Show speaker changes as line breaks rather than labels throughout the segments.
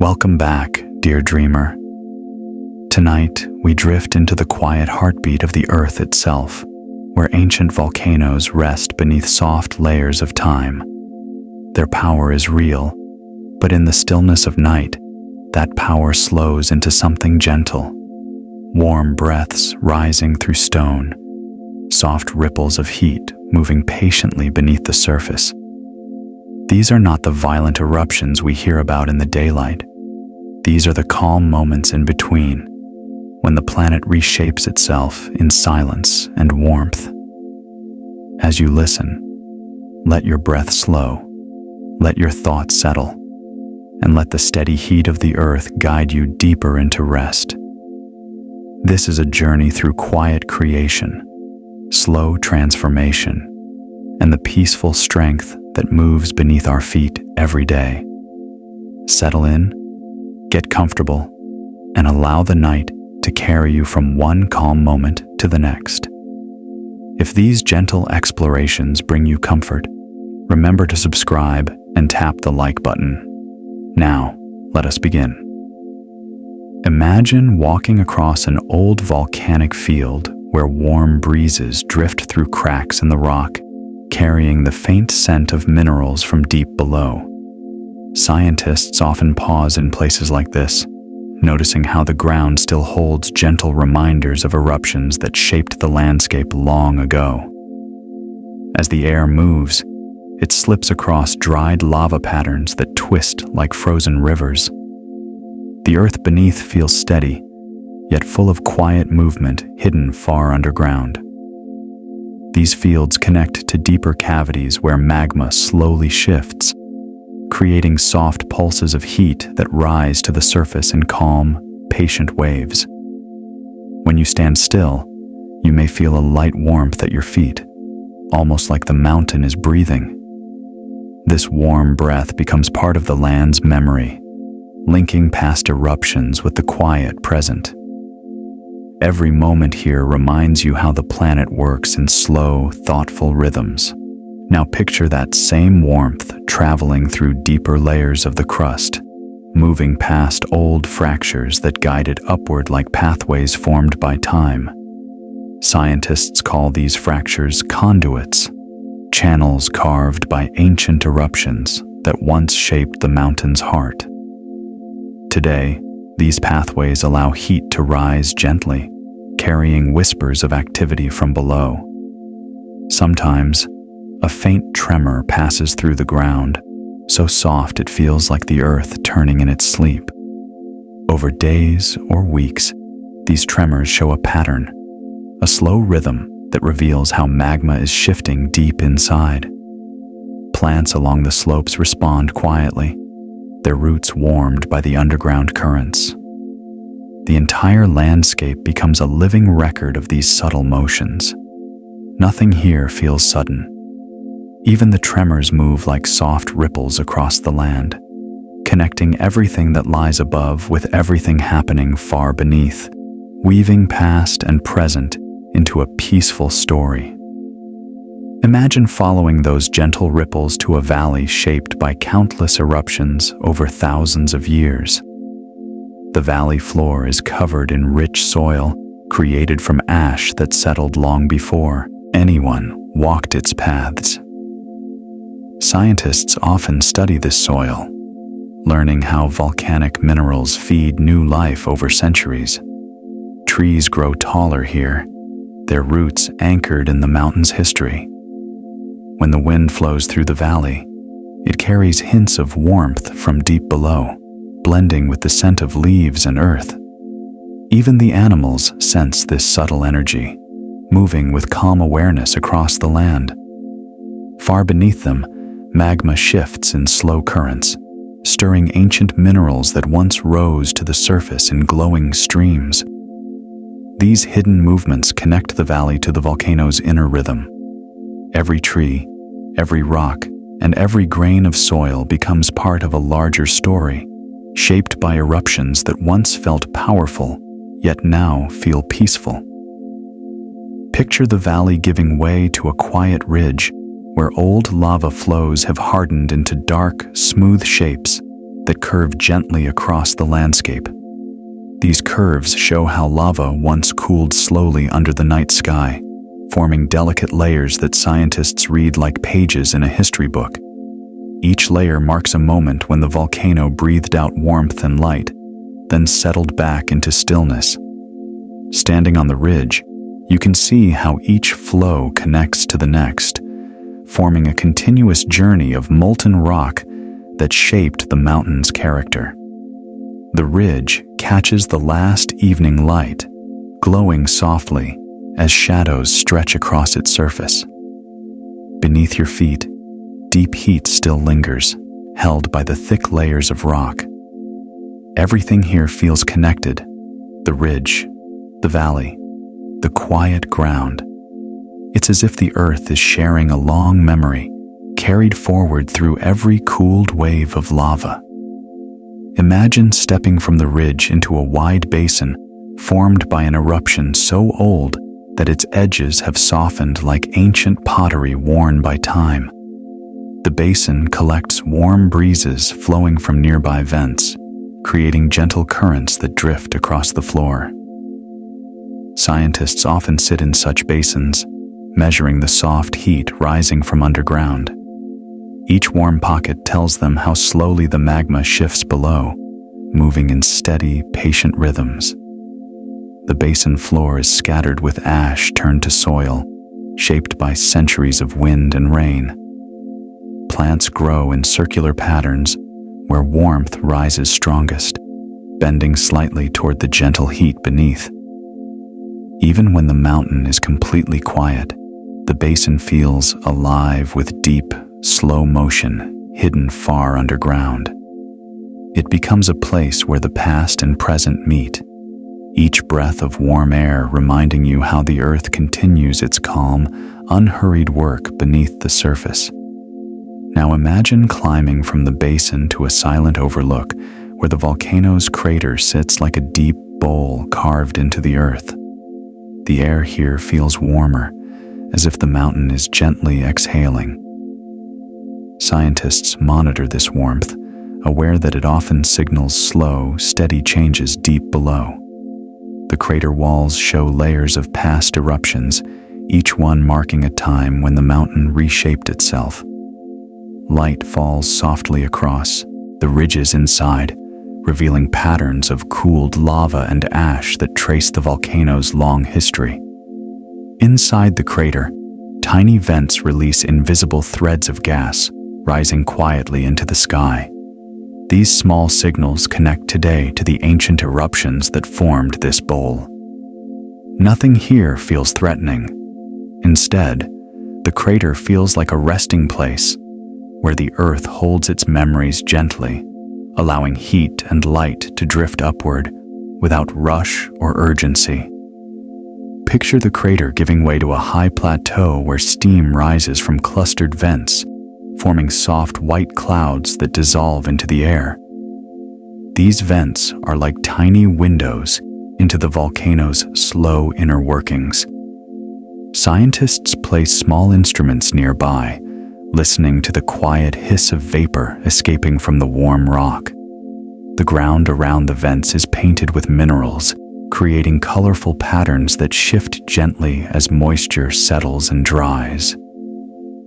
Welcome back, dear dreamer. Tonight, we drift into the quiet heartbeat of the Earth itself, where ancient volcanoes rest beneath soft layers of time. Their power is real, but in the stillness of night, that power slows into something gentle. Warm breaths rising through stone, soft ripples of heat moving patiently beneath the surface. These are not the violent eruptions we hear about in the daylight. These are the calm moments in between, when the planet reshapes itself in silence and warmth. As you listen, let your breath slow, let your thoughts settle, and let the steady heat of the earth guide you deeper into rest. This is a journey through quiet creation, slow transformation, and the peaceful strength that moves beneath our feet every day. Settle in, get comfortable, and allow the night to carry you from one calm moment to the next. If these gentle explorations bring you comfort, remember to subscribe and tap the like button. Now, let us begin. Imagine walking across an old volcanic field where warm breezes drift through cracks in the rock, carrying the faint scent of minerals from deep below. Scientists often pause in places like this, noticing how the ground still holds gentle reminders of eruptions that shaped the landscape long ago. As the air moves, it slips across dried lava patterns that twist like frozen rivers. The earth beneath feels steady, yet full of quiet movement hidden far underground. These fields connect to deeper cavities where magma slowly shifts, creating soft pulses of heat that rise to the surface in calm, patient waves. When you stand still, you may feel a light warmth at your feet, almost like the mountain is breathing. This warm breath becomes part of the land's memory, linking past eruptions with the quiet present. Every moment here reminds you how the planet works in slow, thoughtful rhythms. Now picture that same warmth traveling through deeper layers of the crust, moving past old fractures that guided upward like pathways formed by time. Scientists call these fractures conduits, channels carved by ancient eruptions that once shaped the mountain's heart. Today, these pathways allow heat to rise gently, carrying whispers of activity from below. Sometimes, a faint tremor passes through the ground, so soft it feels like the earth turning in its sleep. Over days or weeks, these tremors show a pattern, a slow rhythm that reveals how magma is shifting deep inside. Plants along the slopes respond quietly, their roots warmed by the underground currents. The entire landscape becomes a living record of these subtle motions. Nothing here feels sudden. Even the tremors move like soft ripples across the land, connecting everything that lies above with everything happening far beneath, weaving past and present into a peaceful story. Imagine following those gentle ripples to a valley shaped by countless eruptions over thousands of years. The valley floor is covered in rich soil, created from ash that settled long before anyone walked its paths. Scientists often study this soil, learning how volcanic minerals feed new life over centuries. Trees grow taller here, their roots anchored in the mountain's history. When the wind flows through the valley, it carries hints of warmth from deep below, blending with the scent of leaves and earth. Even the animals sense this subtle energy, moving with calm awareness across the land. Far beneath them, magma shifts in slow currents, stirring ancient minerals that once rose to the surface in glowing streams. These hidden movements connect the valley to the volcano's inner rhythm. Every tree, every rock, and every grain of soil becomes part of a larger story, shaped by eruptions that once felt powerful, yet now feel peaceful. Picture the valley giving way to a quiet ridge where old lava flows have hardened into dark, smooth shapes that curve gently across the landscape. These curves show how lava once cooled slowly under the night sky, forming delicate layers that scientists read like pages in a history book. Each layer marks a moment when the volcano breathed out warmth and light, then settled back into stillness. Standing on the ridge, you can see how each flow connects to the next, forming a continuous journey of molten rock that shaped the mountain's character. The ridge catches the last evening light, glowing softly as shadows stretch across its surface. Beneath your feet, deep heat still lingers, held by the thick layers of rock. Everything here feels connected: the ridge, the valley, the quiet ground. It's as if the earth is sharing a long memory, carried forward through every cooled wave of lava. Imagine stepping from the ridge into a wide basin formed by an eruption so old that its edges have softened like ancient pottery worn by time. The basin collects warm breezes flowing from nearby vents, creating gentle currents that drift across the floor. Scientists often sit in such basins, measuring the soft heat rising from underground. Each warm pocket tells them how slowly the magma shifts below, moving in steady, patient rhythms. The basin floor is scattered with ash turned to soil, shaped by centuries of wind and rain. Plants grow in circular patterns where warmth rises strongest, bending slightly toward the gentle heat beneath. Even when the mountain is completely quiet, the basin feels alive with deep, slow motion hidden far underground. It becomes a place where the past and present meet, each breath of warm air reminding you how the earth continues its calm, unhurried work beneath the surface. Now imagine climbing from the basin to a silent overlook where the volcano's crater sits like a deep bowl carved into the earth. The air here feels warmer, as if the mountain is gently exhaling. Scientists monitor this warmth, aware that it often signals slow, steady changes deep below. The crater walls show layers of past eruptions, each one marking a time when the mountain reshaped itself. Light falls softly across the ridges inside, revealing patterns of cooled lava and ash that trace the volcano's long history. Inside the crater, tiny vents release invisible threads of gas, rising quietly into the sky. These small signals connect today to the ancient eruptions that formed this bowl. Nothing here feels threatening. Instead, the crater feels like a resting place, where the earth holds its memories gently, allowing heat and light to drift upward without rush or urgency. Picture the crater giving way to a high plateau where steam rises from clustered vents, forming soft white clouds that dissolve into the air. These vents are like tiny windows into the volcano's slow inner workings. Scientists place small instruments nearby, listening to the quiet hiss of vapor escaping from the warm rock. The ground around the vents is painted with minerals, creating colorful patterns that shift gently as moisture settles and dries.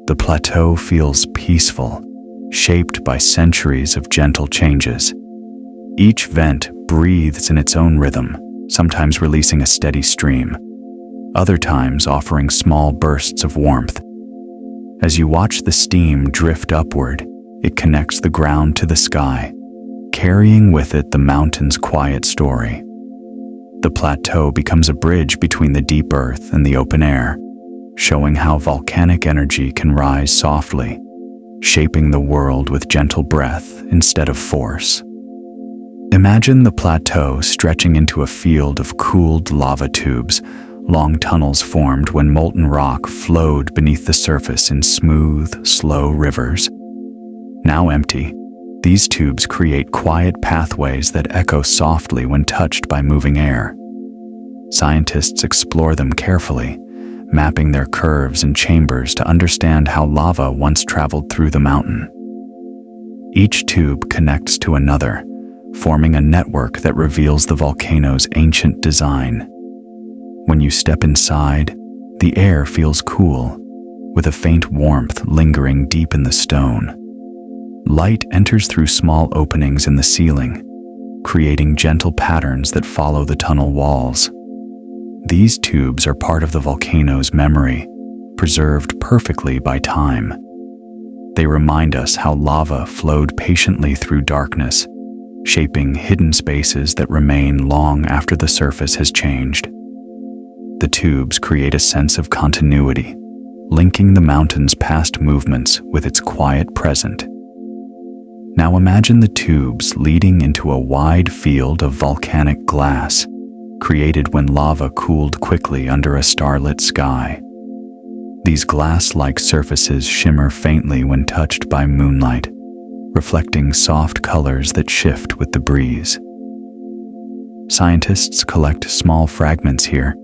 The plateau feels peaceful, shaped by centuries of gentle changes. Each vent breathes in its own rhythm, sometimes releasing a steady stream, other times offering small bursts of warmth. As you watch the steam drift upward, it connects the ground to the sky, carrying with it the mountain's quiet story. The plateau becomes a bridge between the deep earth and the open air, showing how volcanic energy can rise softly, shaping the world with gentle breath instead of force. Imagine the plateau stretching into a field of cooled lava tubes. Long tunnels formed when molten rock flowed beneath the surface in smooth, slow rivers. Now empty, these tubes create quiet pathways that echo softly when touched by moving air. Scientists explore them carefully, mapping their curves and chambers to understand how lava once traveled through the mountain. Each tube connects to another, forming a network that reveals the volcano's ancient design. When you step inside, the air feels cool, with a faint warmth lingering deep in the stone. Light enters through small openings in the ceiling, creating gentle patterns that follow the tunnel walls. These tubes are part of the volcano's memory, preserved perfectly by time. They remind us how lava flowed patiently through darkness, shaping hidden spaces that remain long after the surface has changed. The tubes create a sense of continuity, linking the mountain's past movements with its quiet present. Now imagine the tubes leading into a wide field of volcanic glass, created when lava cooled quickly under a starlit sky. These glass-like surfaces shimmer faintly when touched by moonlight, reflecting soft colors that shift with the breeze. Scientists collect small fragments here,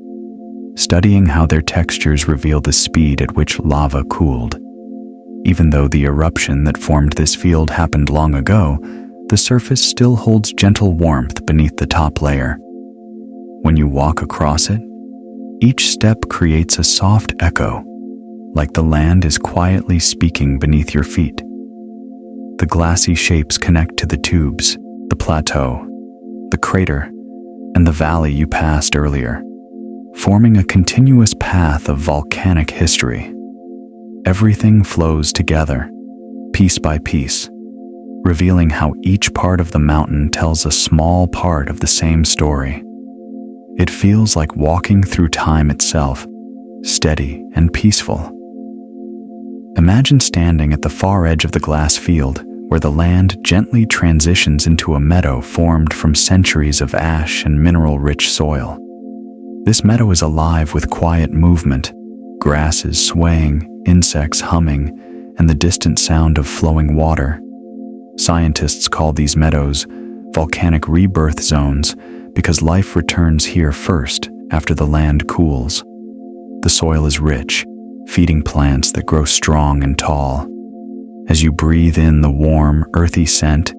studying how their textures reveal the speed at which lava cooled. Even though the eruption that formed this field happened long ago, the surface still holds gentle warmth beneath the top layer. When you walk across it, each step creates a soft echo, like the land is quietly speaking beneath your feet. The glassy shapes connect to the tubes, the plateau, the crater, and the valley you passed earlier, forming a continuous path of volcanic history. Everything flows together, piece by piece, revealing how each part of the mountain tells a small part of the same story. It feels like walking through time itself, steady and peaceful. Imagine standing at the far edge of the glass field, where the land gently transitions into a meadow formed from centuries of ash and mineral-rich soil. This meadow is alive with quiet movement, grasses swaying, insects humming, and the distant sound of flowing water. Scientists call these meadows volcanic rebirth zones because life returns here first after the land cools. The soil is rich, feeding plants that grow strong and tall. As you breathe in the warm, earthy scent,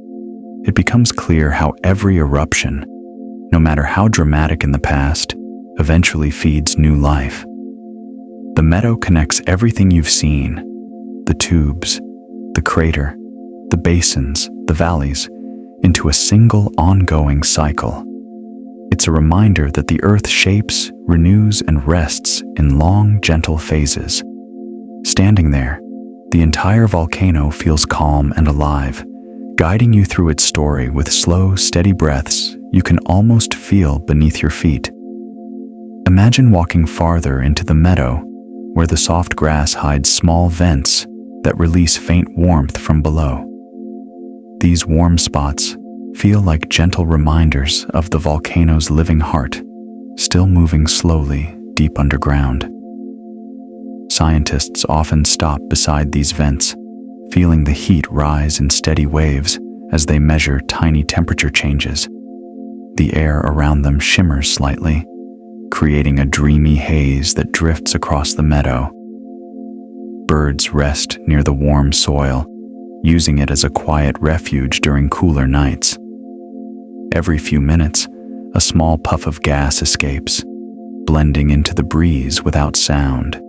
it becomes clear how every eruption, no matter how dramatic in the past, eventually feeds new life. The meadow connects everything you've seen, the tubes, the crater, the basins, the valleys, into a single ongoing cycle. It's a reminder that the earth shapes, renews, and rests in long, gentle phases. Standing there, the entire volcano feels calm and alive, guiding you through its story with slow, steady breaths you can almost feel beneath your feet. Imagine walking farther into the meadow, where the soft grass hides small vents that release faint warmth from below. These warm spots feel like gentle reminders of the volcano's living heart, still moving slowly deep underground. Scientists often stop beside these vents, feeling the heat rise in steady waves as they measure tiny temperature changes. The air around them shimmers slightly, creating a dreamy haze that drifts across the meadow. Birds rest near the warm soil, using it as a quiet refuge during cooler nights. Every few minutes, a small puff of gas escapes, blending into the breeze without sound.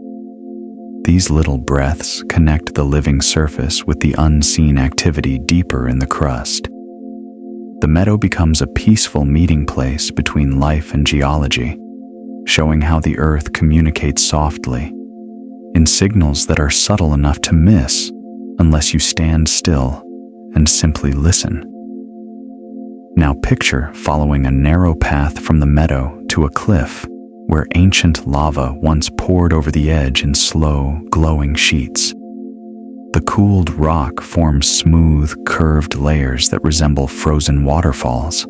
These little breaths connect the living surface with the unseen activity deeper in the crust. The meadow becomes a peaceful meeting place between life and geology, showing how the earth communicates softly, in signals that are subtle enough to miss unless you stand still and simply listen. Now picture following a narrow path from the meadow to a cliff where ancient lava once poured over the edge in slow, glowing sheets. The cooled rock forms smooth, curved layers that resemble frozen waterfalls.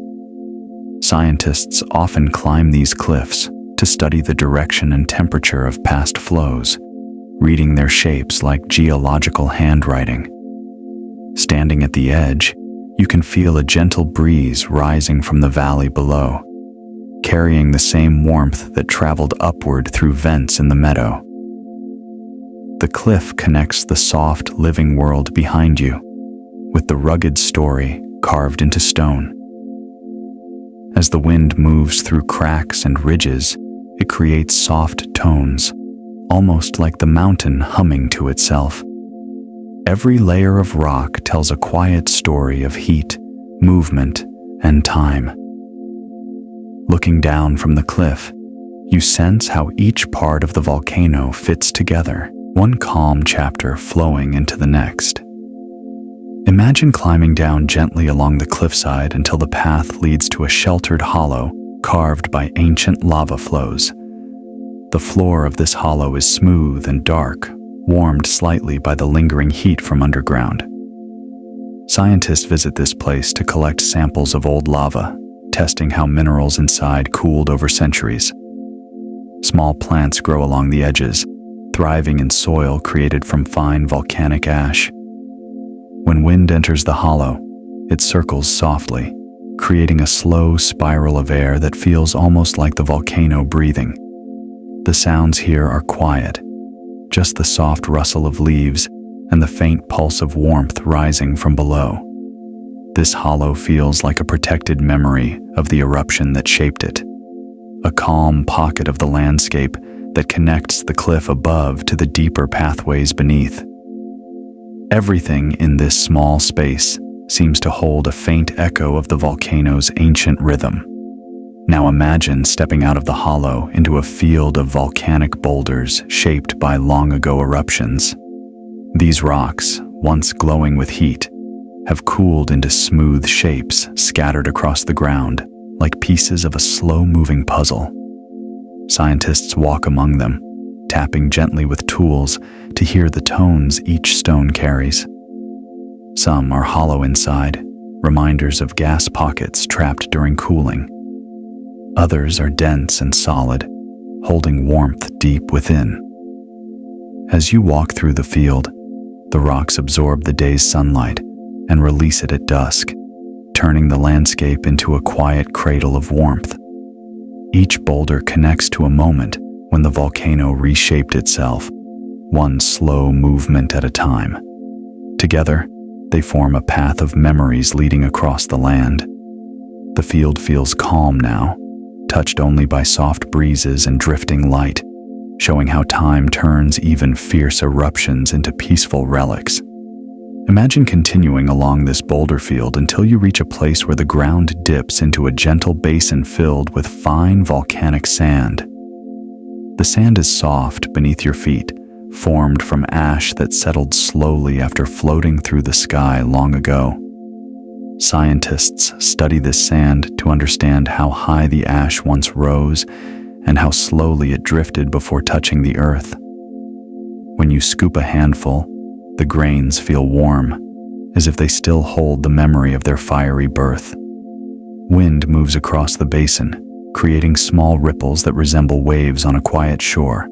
Scientists often climb these cliffs to study the direction and temperature of past flows, reading their shapes like geological handwriting. Standing at the edge, you can feel a gentle breeze rising from the valley below, carrying the same warmth that traveled upward through vents in the meadow. The cliff connects the soft, living world behind you, with the rugged story carved into stone. As the wind moves through cracks and ridges, it creates soft tones, almost like the mountain humming to itself. Every layer of rock tells a quiet story of heat, movement, and time. Looking down from the cliff, you sense how each part of the volcano fits together, one calm chapter flowing into the next. Imagine climbing down gently along the cliffside until the path leads to a sheltered hollow carved by ancient lava flows. The floor of this hollow is smooth and dark, warmed slightly by the lingering heat from underground. Scientists visit this place to collect samples of old lava, testing how minerals inside cooled over centuries. Small plants grow along the edges, thriving in soil created from fine volcanic ash. When wind enters the hollow, it circles softly, creating a slow spiral of air that feels almost like the volcano breathing. The sounds here are quiet, just the soft rustle of leaves and the faint pulse of warmth rising from below. This hollow feels like a protected memory of the eruption that shaped it, a calm pocket of the landscape that connects the cliff above to the deeper pathways beneath. Everything in this small space seems to hold a faint echo of the volcano's ancient rhythm. Now imagine stepping out of the hollow into a field of volcanic boulders shaped by long-ago eruptions. These rocks, once glowing with heat, have cooled into smooth shapes scattered across the ground like pieces of a slow-moving puzzle. Scientists walk among them, tapping gently with tools to hear the tones each stone carries. Some are hollow inside, reminders of gas pockets trapped during cooling. Others are dense and solid, holding warmth deep within. As you walk through the field, the rocks absorb the day's sunlight and release it at dusk, turning the landscape into a quiet cradle of warmth. Each boulder connects to a moment when the volcano reshaped itself, one slow movement at a time. Together, they form a path of memories leading across the land. The field feels calm now, touched only by soft breezes and drifting light, showing how time turns even fierce eruptions into peaceful relics. Imagine continuing along this boulder field until you reach a place where the ground dips into a gentle basin filled with fine volcanic sand. The sand is soft beneath your feet, formed from ash that settled slowly after floating through the sky long ago. Scientists study this sand to understand how high the ash once rose and how slowly it drifted before touching the earth. When you scoop a handful, the grains feel warm, as if they still hold the memory of their fiery birth. Wind moves across the basin, creating small ripples that resemble waves on a quiet shore.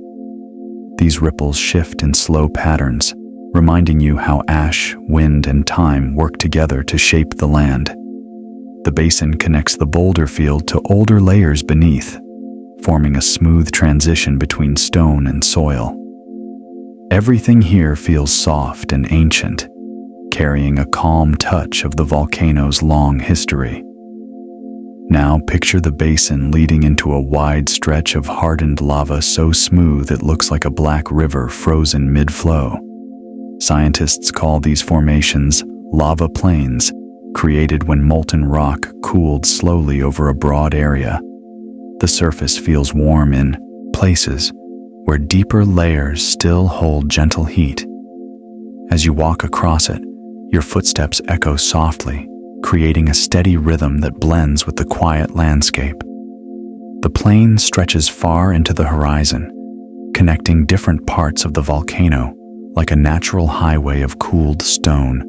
These ripples shift in slow patterns, reminding you how ash, wind, and time work together to shape the land. The basin connects the boulder field to older layers beneath, forming a smooth transition between stone and soil. Everything here feels soft and ancient, carrying a calm touch of the volcano's long history. Now picture the basin leading into a wide stretch of hardened lava so smooth it looks like a black river frozen mid-flow. Scientists call these formations lava plains, created when molten rock cooled slowly over a broad area. The surface feels warm in places where deeper layers still hold gentle heat. As you walk across it, your footsteps echo softly, creating a steady rhythm that blends with the quiet landscape. The plain stretches far into the horizon, connecting different parts of the volcano like a natural highway of cooled stone.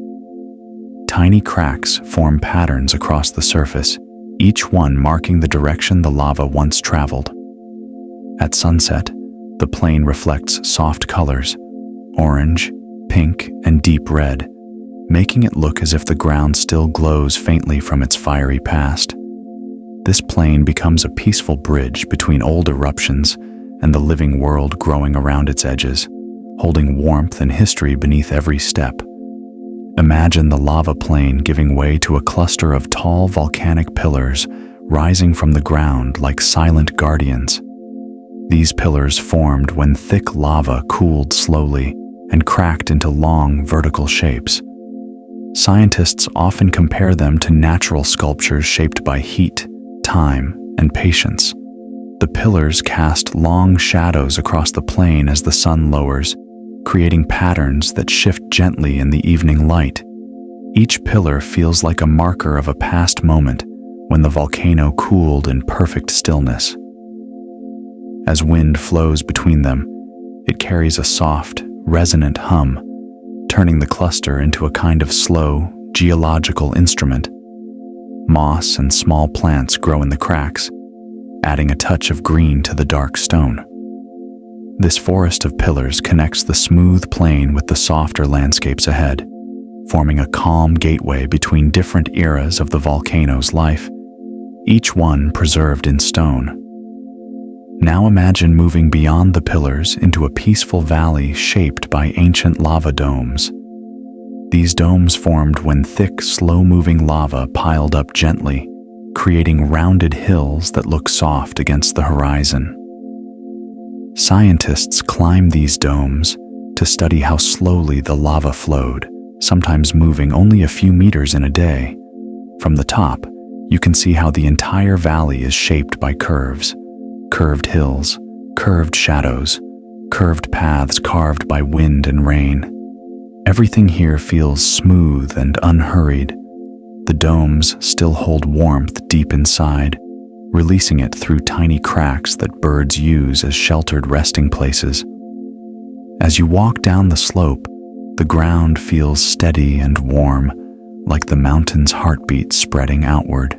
Tiny cracks form patterns across the surface, each one marking the direction the lava once traveled. At sunset, the plain reflects soft colors, orange, pink, and deep red, making it look as if the ground still glows faintly from its fiery past. This plain becomes a peaceful bridge between old eruptions and the living world growing around its edges, holding warmth and history beneath every step. Imagine the lava plain giving way to a cluster of tall volcanic pillars rising from the ground like silent guardians. These pillars formed when thick lava cooled slowly and cracked into long vertical shapes. Scientists often compare them to natural sculptures shaped by heat, time, and patience. The pillars cast long shadows across the plain as the sun lowers, creating patterns that shift gently in the evening light. Each pillar feels like a marker of a past moment when the volcano cooled in perfect stillness. As wind flows between them, it carries a soft, resonant hum, turning the cluster into a kind of slow, geological instrument. Moss and small plants grow in the cracks, adding a touch of green to the dark stone. This forest of pillars connects the smooth plain with the softer landscapes ahead, forming a calm gateway between different eras of the volcano's life, each one preserved in stone. Now imagine moving beyond the pillars into a peaceful valley shaped by ancient lava domes. These domes formed when thick, slow-moving lava piled up gently, creating rounded hills that look soft against the horizon. Scientists climb these domes to study how slowly the lava flowed, sometimes moving only a few meters in a day. From the top, you can see how the entire valley is shaped by curves. Curved hills, curved shadows, curved paths carved by wind and rain. Everything here feels smooth and unhurried. The domes still hold warmth deep inside, releasing it through tiny cracks that birds use as sheltered resting places. As you walk down the slope, the ground feels steady and warm, like the mountain's heartbeat spreading outward.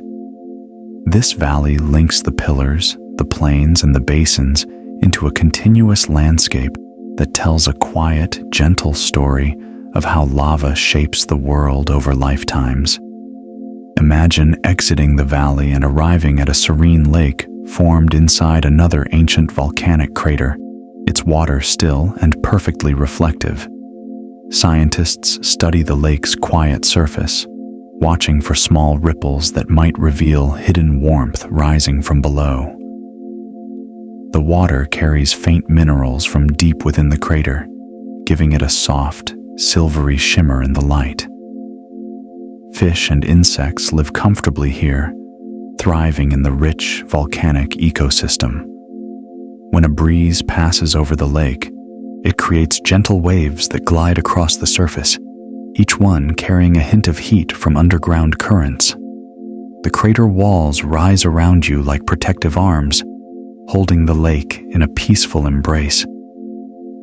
This valley links the pillars, the plains, and the basins into a continuous landscape that tells a quiet, gentle story of how lava shapes the world over lifetimes. Imagine exiting the valley and arriving at a serene lake formed inside another ancient volcanic crater, its water still and perfectly reflective. Scientists study the lake's quiet surface, watching for small ripples that might reveal hidden warmth rising from below. The water carries faint minerals from deep within the crater, giving it a soft, silvery shimmer in the light. Fish and insects live comfortably here, thriving in the rich, volcanic ecosystem. When a breeze passes over the lake, it creates gentle waves that glide across the surface, each one carrying a hint of heat from underground currents. The crater walls rise around you like protective arms, holding the lake in a peaceful embrace.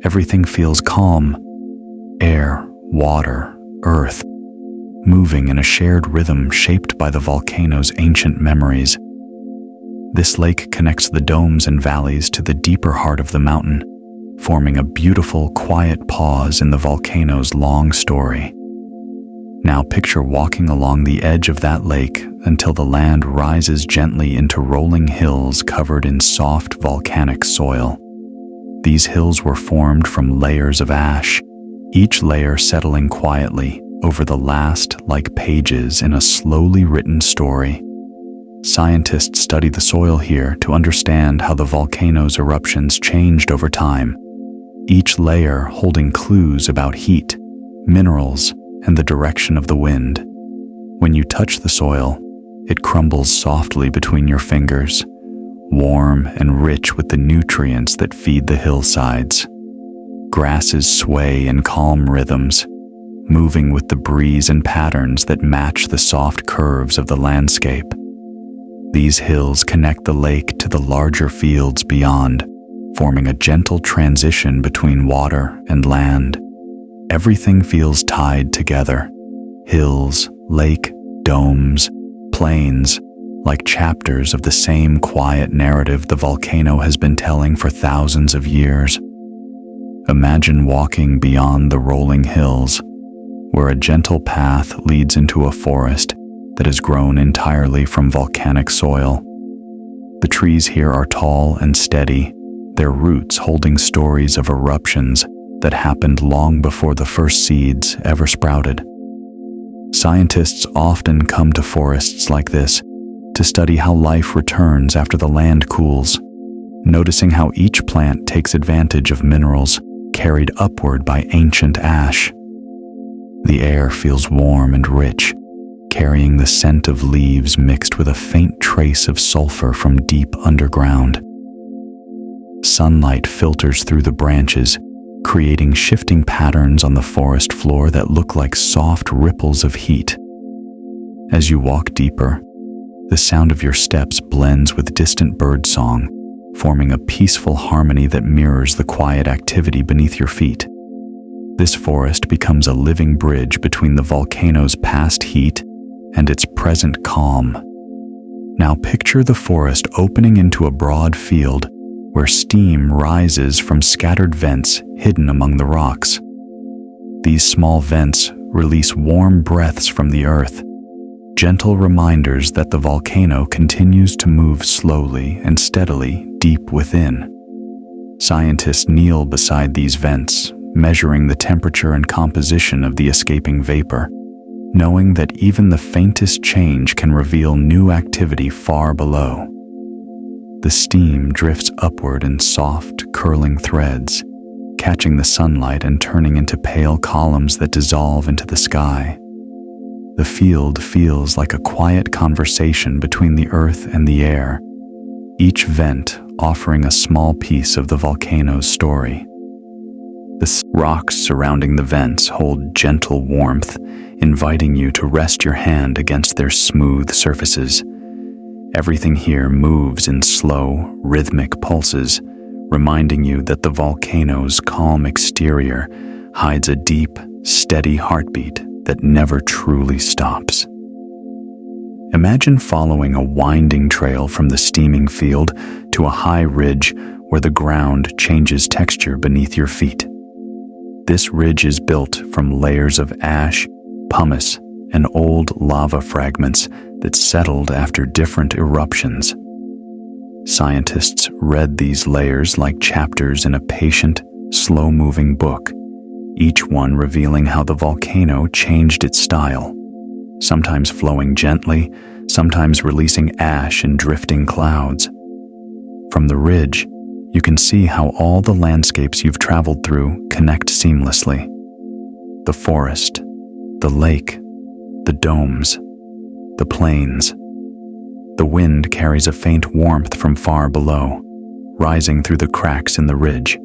Everything feels calm: air, water, earth, moving in a shared rhythm shaped by the volcano's ancient memories. This lake connects the domes and valleys to the deeper heart of the mountain, forming a beautiful, quiet pause in the volcano's long story. Now picture walking along the edge of that lake until the land rises gently into rolling hills covered in soft volcanic soil. These hills were formed from layers of ash, each layer settling quietly over the last like pages in a slowly written story. Scientists study the soil here to understand how the volcano's eruptions changed over time, each layer holding clues about heat, minerals, and the direction of the wind. When you touch the soil, it crumbles softly between your fingers, warm and rich with the nutrients that feed the hillsides. Grasses sway in calm rhythms, moving with the breeze and patterns that match the soft curves of the landscape. These hills connect the lake to the larger fields beyond, forming a gentle transition between water and land. Everything feels tied together: hills, lake, domes, plains, like chapters of the same quiet narrative the volcano has been telling for thousands of years. Imagine walking beyond the rolling hills, where a gentle path leads into a forest that has grown entirely from volcanic soil. The trees here are tall and steady, their roots holding stories of eruptions that happened long before the first seeds ever sprouted. Scientists often come to forests like this to study how life returns after the land cools, noticing how each plant takes advantage of minerals carried upward by ancient ash. The air feels warm and rich, carrying the scent of leaves mixed with a faint trace of sulfur from deep underground. Sunlight filters through the branches, creating shifting patterns on the forest floor that look like soft ripples of heat. As you walk deeper, the sound of your steps blends with distant birdsong, forming a peaceful harmony that mirrors the quiet activity beneath your feet. This forest becomes a living bridge between the volcano's past heat and its present calm. Now picture the forest opening into a broad field where steam rises from scattered vents hidden among the rocks. These small vents release warm breaths from the earth, gentle reminders that the volcano continues to move slowly and steadily deep within. Scientists kneel beside these vents, measuring the temperature and composition of the escaping vapor, knowing that even the faintest change can reveal new activity far below. The steam drifts upward in soft, curling threads, catching the sunlight and turning into pale columns that dissolve into the sky. The field feels like a quiet conversation between the earth and the air, each vent offering a small piece of the volcano's story. The rocks surrounding the vents hold gentle warmth, inviting you to rest your hand against their smooth surfaces. Everything here moves in slow, rhythmic pulses, reminding you that the volcano's calm exterior hides a deep, steady heartbeat that never truly stops. Imagine following a winding trail from the steaming field to a high ridge where the ground changes texture beneath your feet. This ridge is built from layers of ash, pumice, and old lava fragments that settled after different eruptions. Scientists read these layers like chapters in a patient, slow-moving book, each one revealing how the volcano changed its style, sometimes flowing gently, sometimes releasing ash and drifting clouds. From the ridge, you can see how all the landscapes you've traveled through connect seamlessly. The forest, the lake, the domes, the plains. The wind carries a faint warmth from far below, rising through the cracks in the ridge.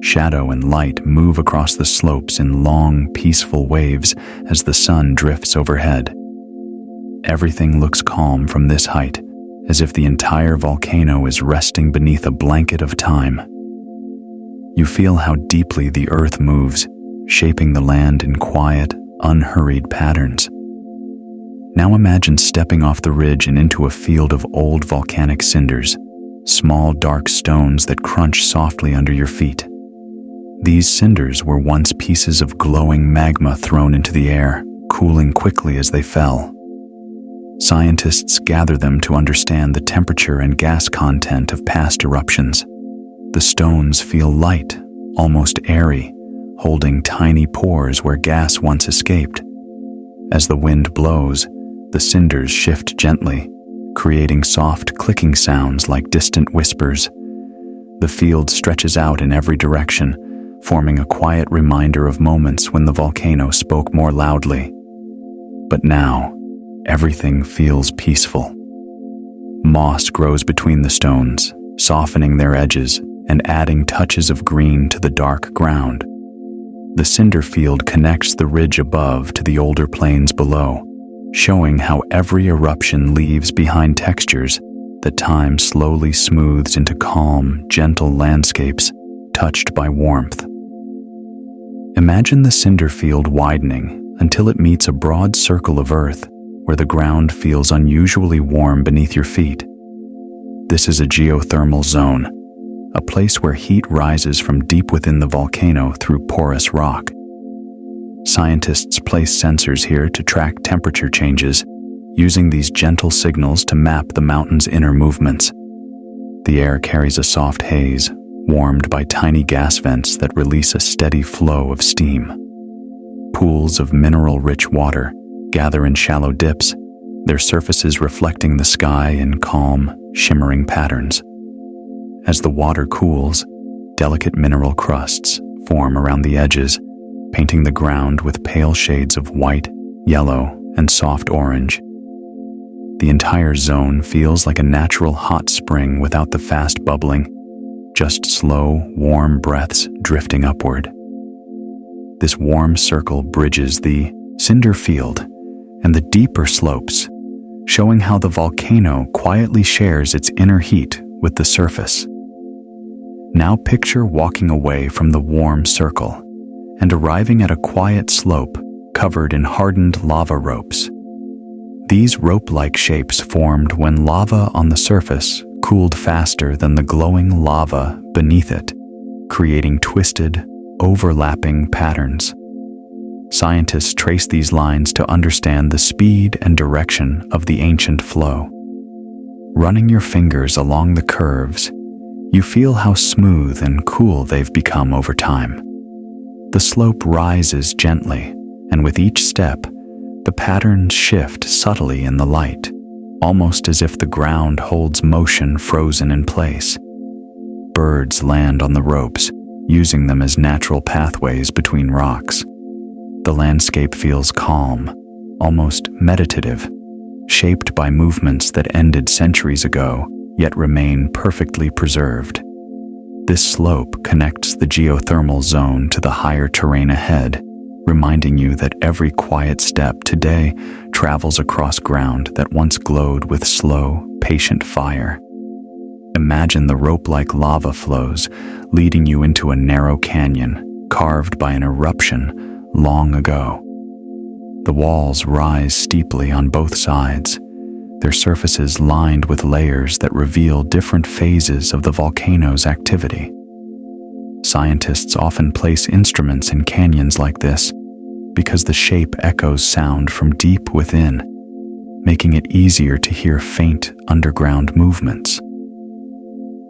Shadow and light move across the slopes in long, peaceful waves as the sun drifts overhead. Everything looks calm from this height, as if the entire volcano is resting beneath a blanket of time. You feel how deeply the earth moves, shaping the land in quiet, unhurried patterns. Now imagine stepping off the ridge and into a field of old volcanic cinders, small dark stones that crunch softly under your feet. These cinders were once pieces of glowing magma thrown into the air, cooling quickly as they fell. Scientists gather them to understand the temperature and gas content of past eruptions. The stones feel light, almost airy, holding tiny pores where gas once escaped. As the wind blows, the cinders shift gently, creating soft clicking sounds like distant whispers. The field stretches out in every direction, forming a quiet reminder of moments when the volcano spoke more loudly. But now, everything feels peaceful. Moss grows between the stones, softening their edges and adding touches of green to the dark ground. The cinder field connects the ridge above to the older plains below, showing how every eruption leaves behind textures that time slowly smooths into calm, gentle landscapes touched by warmth. Imagine the cinder field widening until it meets a broad circle of earth where the ground feels unusually warm beneath your feet. This is a geothermal zone, a place where heat rises from deep within the volcano through porous rock. Scientists place sensors here to track temperature changes, using these gentle signals to map the mountain's inner movements. The air carries a soft haze, warmed by tiny gas vents that release a steady flow of steam. Pools of mineral-rich water, gather in shallow dips, their surfaces reflecting the sky in calm, shimmering patterns. As the water cools, delicate mineral crusts form around the edges, painting the ground with pale shades of white, yellow, and soft orange. The entire zone feels like a natural hot spring without the fast bubbling, just slow, warm breaths drifting upward. This warm circle bridges the cinder field and the deeper slopes, showing how the volcano quietly shares its inner heat with the surface. Now picture walking away from the warm circle and arriving at a quiet slope covered in hardened lava ropes. These rope-like shapes formed when lava on the surface cooled faster than the glowing lava beneath it, creating twisted, overlapping patterns. Scientists trace these lines to understand the speed and direction of the ancient flow. Running your fingers along the curves, you feel how smooth and cool they've become over time. The slope rises gently, and with each step, the patterns shift subtly in the light, almost as if the ground holds motion frozen in place. Birds land on the ropes, using them as natural pathways between rocks. The landscape feels calm, almost meditative, shaped by movements that ended centuries ago, yet remain perfectly preserved. This slope connects the geothermal zone to the higher terrain ahead, reminding you that every quiet step today travels across ground that once glowed with slow, patient fire. Imagine the rope-like lava flows leading you into a narrow canyon carved by an eruption long ago. The walls rise steeply on both sides, their surfaces lined with layers that reveal different phases of the volcano's activity. Scientists often place instruments in canyons like this because the shape echoes sound from deep within, making it easier to hear faint underground movements.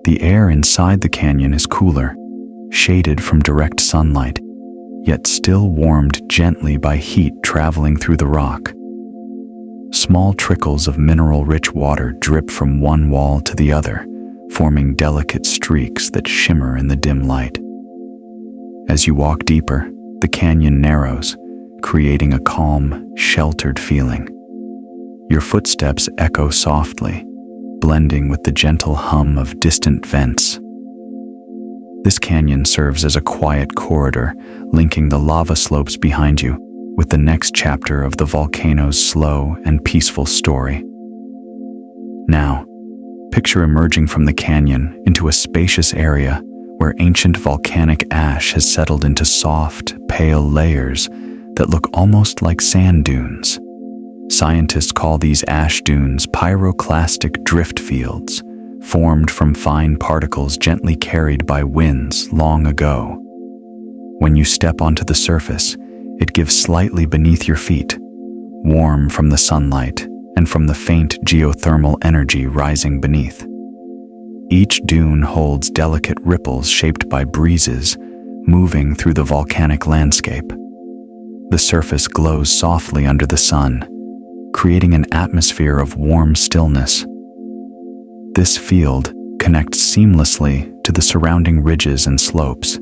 The air inside the canyon is cooler, shaded from direct sunlight, yet still warmed gently by heat traveling through the rock. Small trickles of mineral-rich water drip from one wall to the other, forming delicate streaks that shimmer in the dim light. As you walk deeper, the canyon narrows, creating a calm, sheltered feeling. Your footsteps echo softly, blending with the gentle hum of distant vents. This canyon serves as a quiet corridor, linking the lava slopes behind you with the next chapter of the volcano's slow and peaceful story. Now, picture emerging from the canyon into a spacious area where ancient volcanic ash has settled into soft, pale layers that look almost like sand dunes. Scientists call these ash dunes pyroclastic drift fields, formed from fine particles gently carried by winds long ago. When you step onto the surface, it gives slightly beneath your feet, warm from the sunlight and from the faint geothermal energy rising beneath. Each dune holds delicate ripples shaped by breezes moving through the volcanic landscape. The surface glows softly under the sun, creating an atmosphere of warm stillness. This field connects seamlessly to the surrounding ridges and slopes,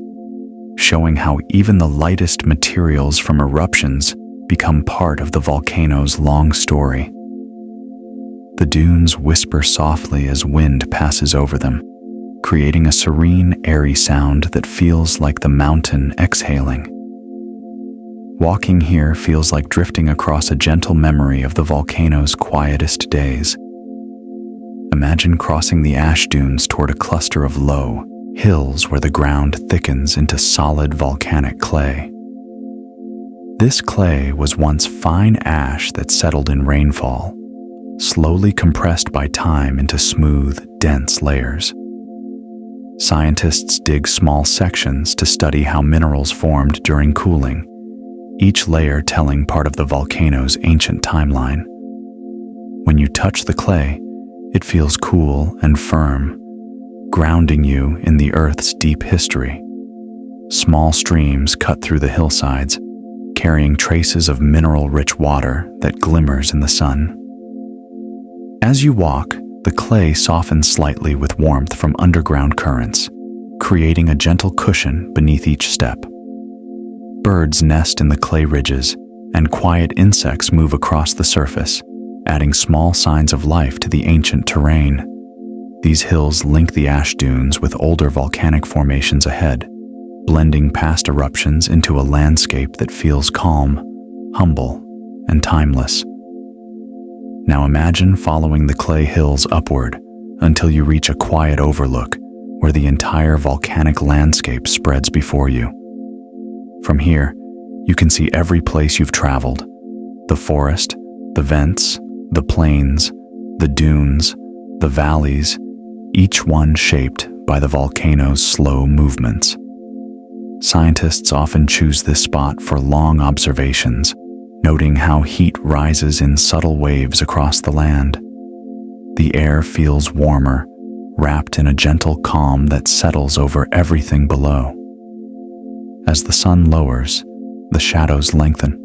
showing how even the lightest materials from eruptions become part of the volcano's long story. The dunes whisper softly as wind passes over them, creating a serene, airy sound that feels like the mountain exhaling. Walking here feels like drifting across a gentle memory of the volcano's quietest days. Imagine crossing the ash dunes toward a cluster of low hills where the ground thickens into solid volcanic clay. This clay was once fine ash that settled in rainfall, slowly compressed by time into smooth, dense layers. Scientists dig small sections to study how minerals formed during cooling, each layer telling part of the volcano's ancient timeline. When you touch the clay, it feels cool and firm, grounding you in the Earth's deep history. Small streams cut through the hillsides, carrying traces of mineral-rich water that glimmers in the sun. As you walk, the clay softens slightly with warmth from underground currents, creating a gentle cushion beneath each step. Birds nest in the clay ridges, and quiet insects move across the surface, adding small signs of life to the ancient terrain. These hills link the ash dunes with older volcanic formations ahead, blending past eruptions into a landscape that feels calm, humble, and timeless. Now imagine following the clay hills upward until you reach a quiet overlook where the entire volcanic landscape spreads before you. From here, you can see every place you've traveled: the forest, the vents, the plains, the dunes, the valleys, each one shaped by the volcano's slow movements. Scientists often choose this spot for long observations, noting how heat rises in subtle waves across the land. The air feels warmer, wrapped in a gentle calm that settles over everything below. As the sun lowers, the shadows lengthen,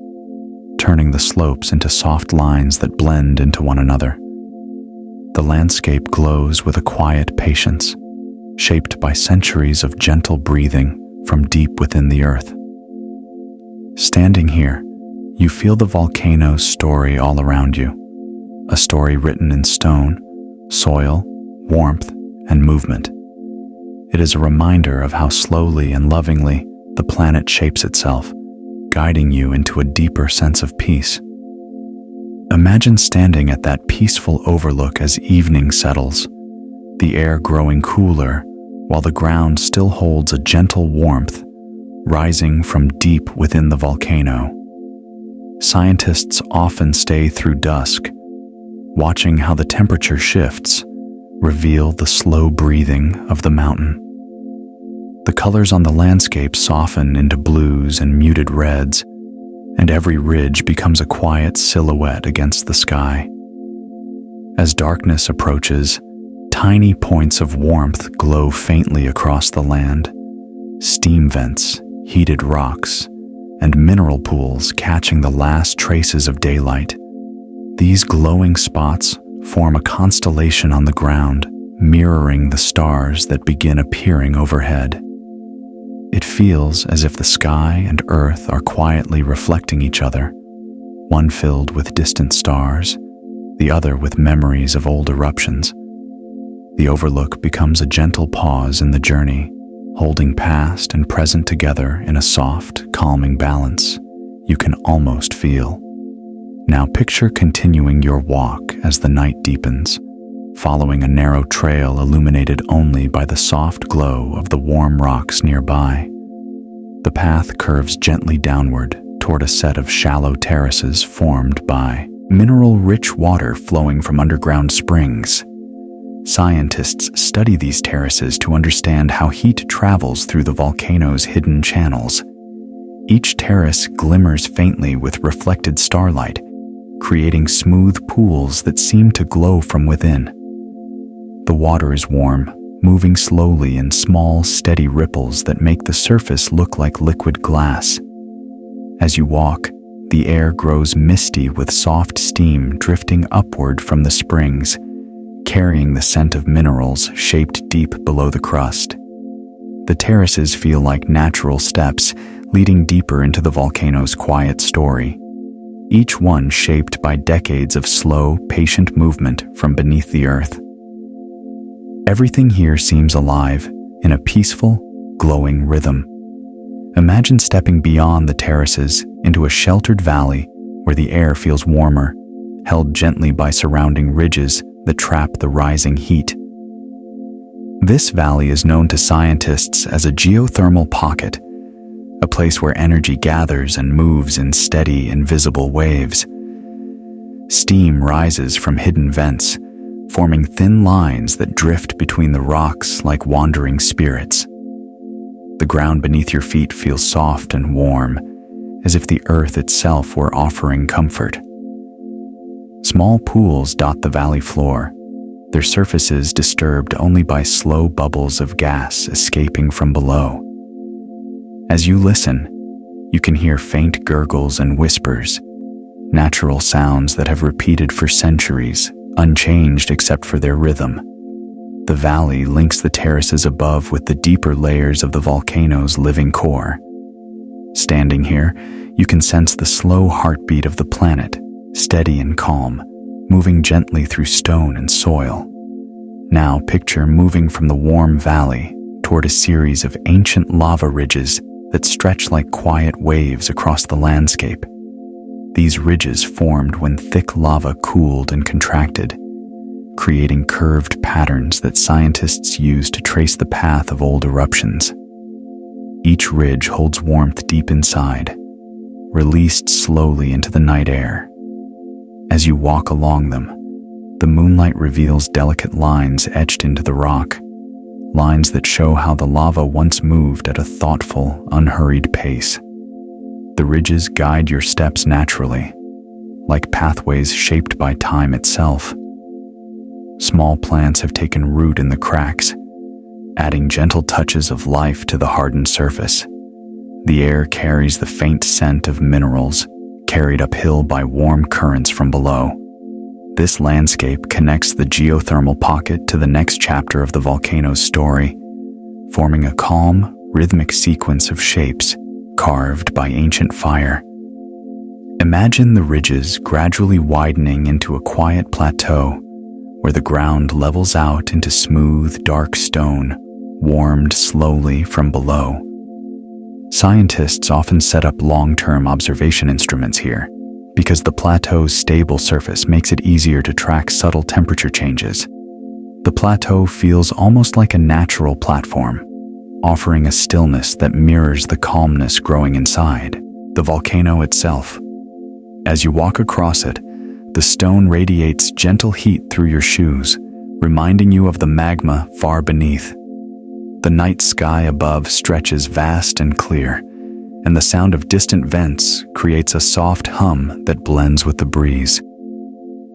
turning the slopes into soft lines that blend into one another. The landscape glows with a quiet patience, shaped by centuries of gentle breathing from deep within the earth. Standing here, you feel the volcano's story all around you, a story written in stone, soil, warmth, and movement. It is a reminder of how slowly and lovingly the planet shapes itself, guiding you into a deeper sense of peace. Imagine standing at that peaceful overlook as evening settles, the air growing cooler while the ground still holds a gentle warmth rising from deep within the volcano. Scientists often stay through dusk, watching how the temperature shifts reveal the slow breathing of the mountain. The colors on the landscape soften into blues and muted reds, and every ridge becomes a quiet silhouette against the sky. As darkness approaches, tiny points of warmth glow faintly across the land: steam vents, heated rocks, and mineral pools catching the last traces of daylight. These glowing spots form a constellation on the ground, mirroring the stars that begin appearing overhead. It feels as if the sky and earth are quietly reflecting each other, one filled with distant stars, the other with memories of old eruptions. The overlook becomes a gentle pause in the journey, holding past and present together in a soft, calming balance you can almost feel. Now picture continuing your walk as the night deepens, following a narrow trail illuminated only by the soft glow of the warm rocks nearby. The path curves gently downward toward a set of shallow terraces formed by mineral-rich water flowing from underground springs. Scientists study these terraces to understand how heat travels through the volcano's hidden channels. Each terrace glimmers faintly with reflected starlight, creating smooth pools that seem to glow from within. The water is warm, moving slowly in small, steady ripples that make the surface look like liquid glass. As you walk, the air grows misty with soft steam drifting upward from the springs, carrying the scent of minerals shaped deep below the crust. The terraces feel like natural steps leading deeper into the volcano's quiet story, each one shaped by decades of slow, patient movement from beneath the earth. Everything here seems alive in a peaceful, glowing rhythm. Imagine stepping beyond the terraces into a sheltered valley where the air feels warmer, held gently by surrounding ridges that trap the rising heat. This valley is known to scientists as a geothermal pocket, a place where energy gathers and moves in steady, invisible waves. Steam rises from hidden vents, forming thin lines that drift between the rocks like wandering spirits. The ground beneath your feet feels soft and warm, as if the earth itself were offering comfort. Small pools dot the valley floor, their surfaces disturbed only by slow bubbles of gas escaping from below. As you listen, You can hear faint gurgles and whispers, natural sounds that have repeated for centuries, unchanged except for their rhythm. The valley links the terraces above with the deeper layers of the volcano's living core. Standing here, you can sense the slow heartbeat of the planet, steady and calm, moving gently through stone and soil. Now picture moving from the warm valley toward a series of ancient lava ridges that stretch like quiet waves across the landscape. These ridges formed when thick lava cooled and contracted, creating curved patterns that scientists use to trace the path of old eruptions. Each ridge holds warmth deep inside, released slowly into the night air. As you walk along them, the moonlight reveals delicate lines etched into the rock, lines that show how the lava once moved at a thoughtful, unhurried pace. The ridges guide your steps naturally, like pathways shaped by time itself. Small plants have taken root in the cracks, adding gentle touches of life to the hardened surface. The air carries the faint scent of minerals, carried uphill by warm currents from below. This landscape connects the geothermal pocket to the next chapter of the volcano's story, forming a calm, rhythmic sequence of shapes carved by ancient fire. Imagine the ridges gradually widening into a quiet plateau where the ground levels out into smooth, dark stone, warmed slowly from below. Scientists often set up long-term observation instruments here because the plateau's stable surface makes it easier to track subtle temperature changes. The plateau feels almost like a natural platform, offering a stillness that mirrors the calmness growing inside the volcano itself. As you walk across it, the stone radiates gentle heat through your shoes, reminding you of the magma far beneath. The night sky above stretches vast and clear, and the sound of distant vents creates a soft hum that blends with the breeze.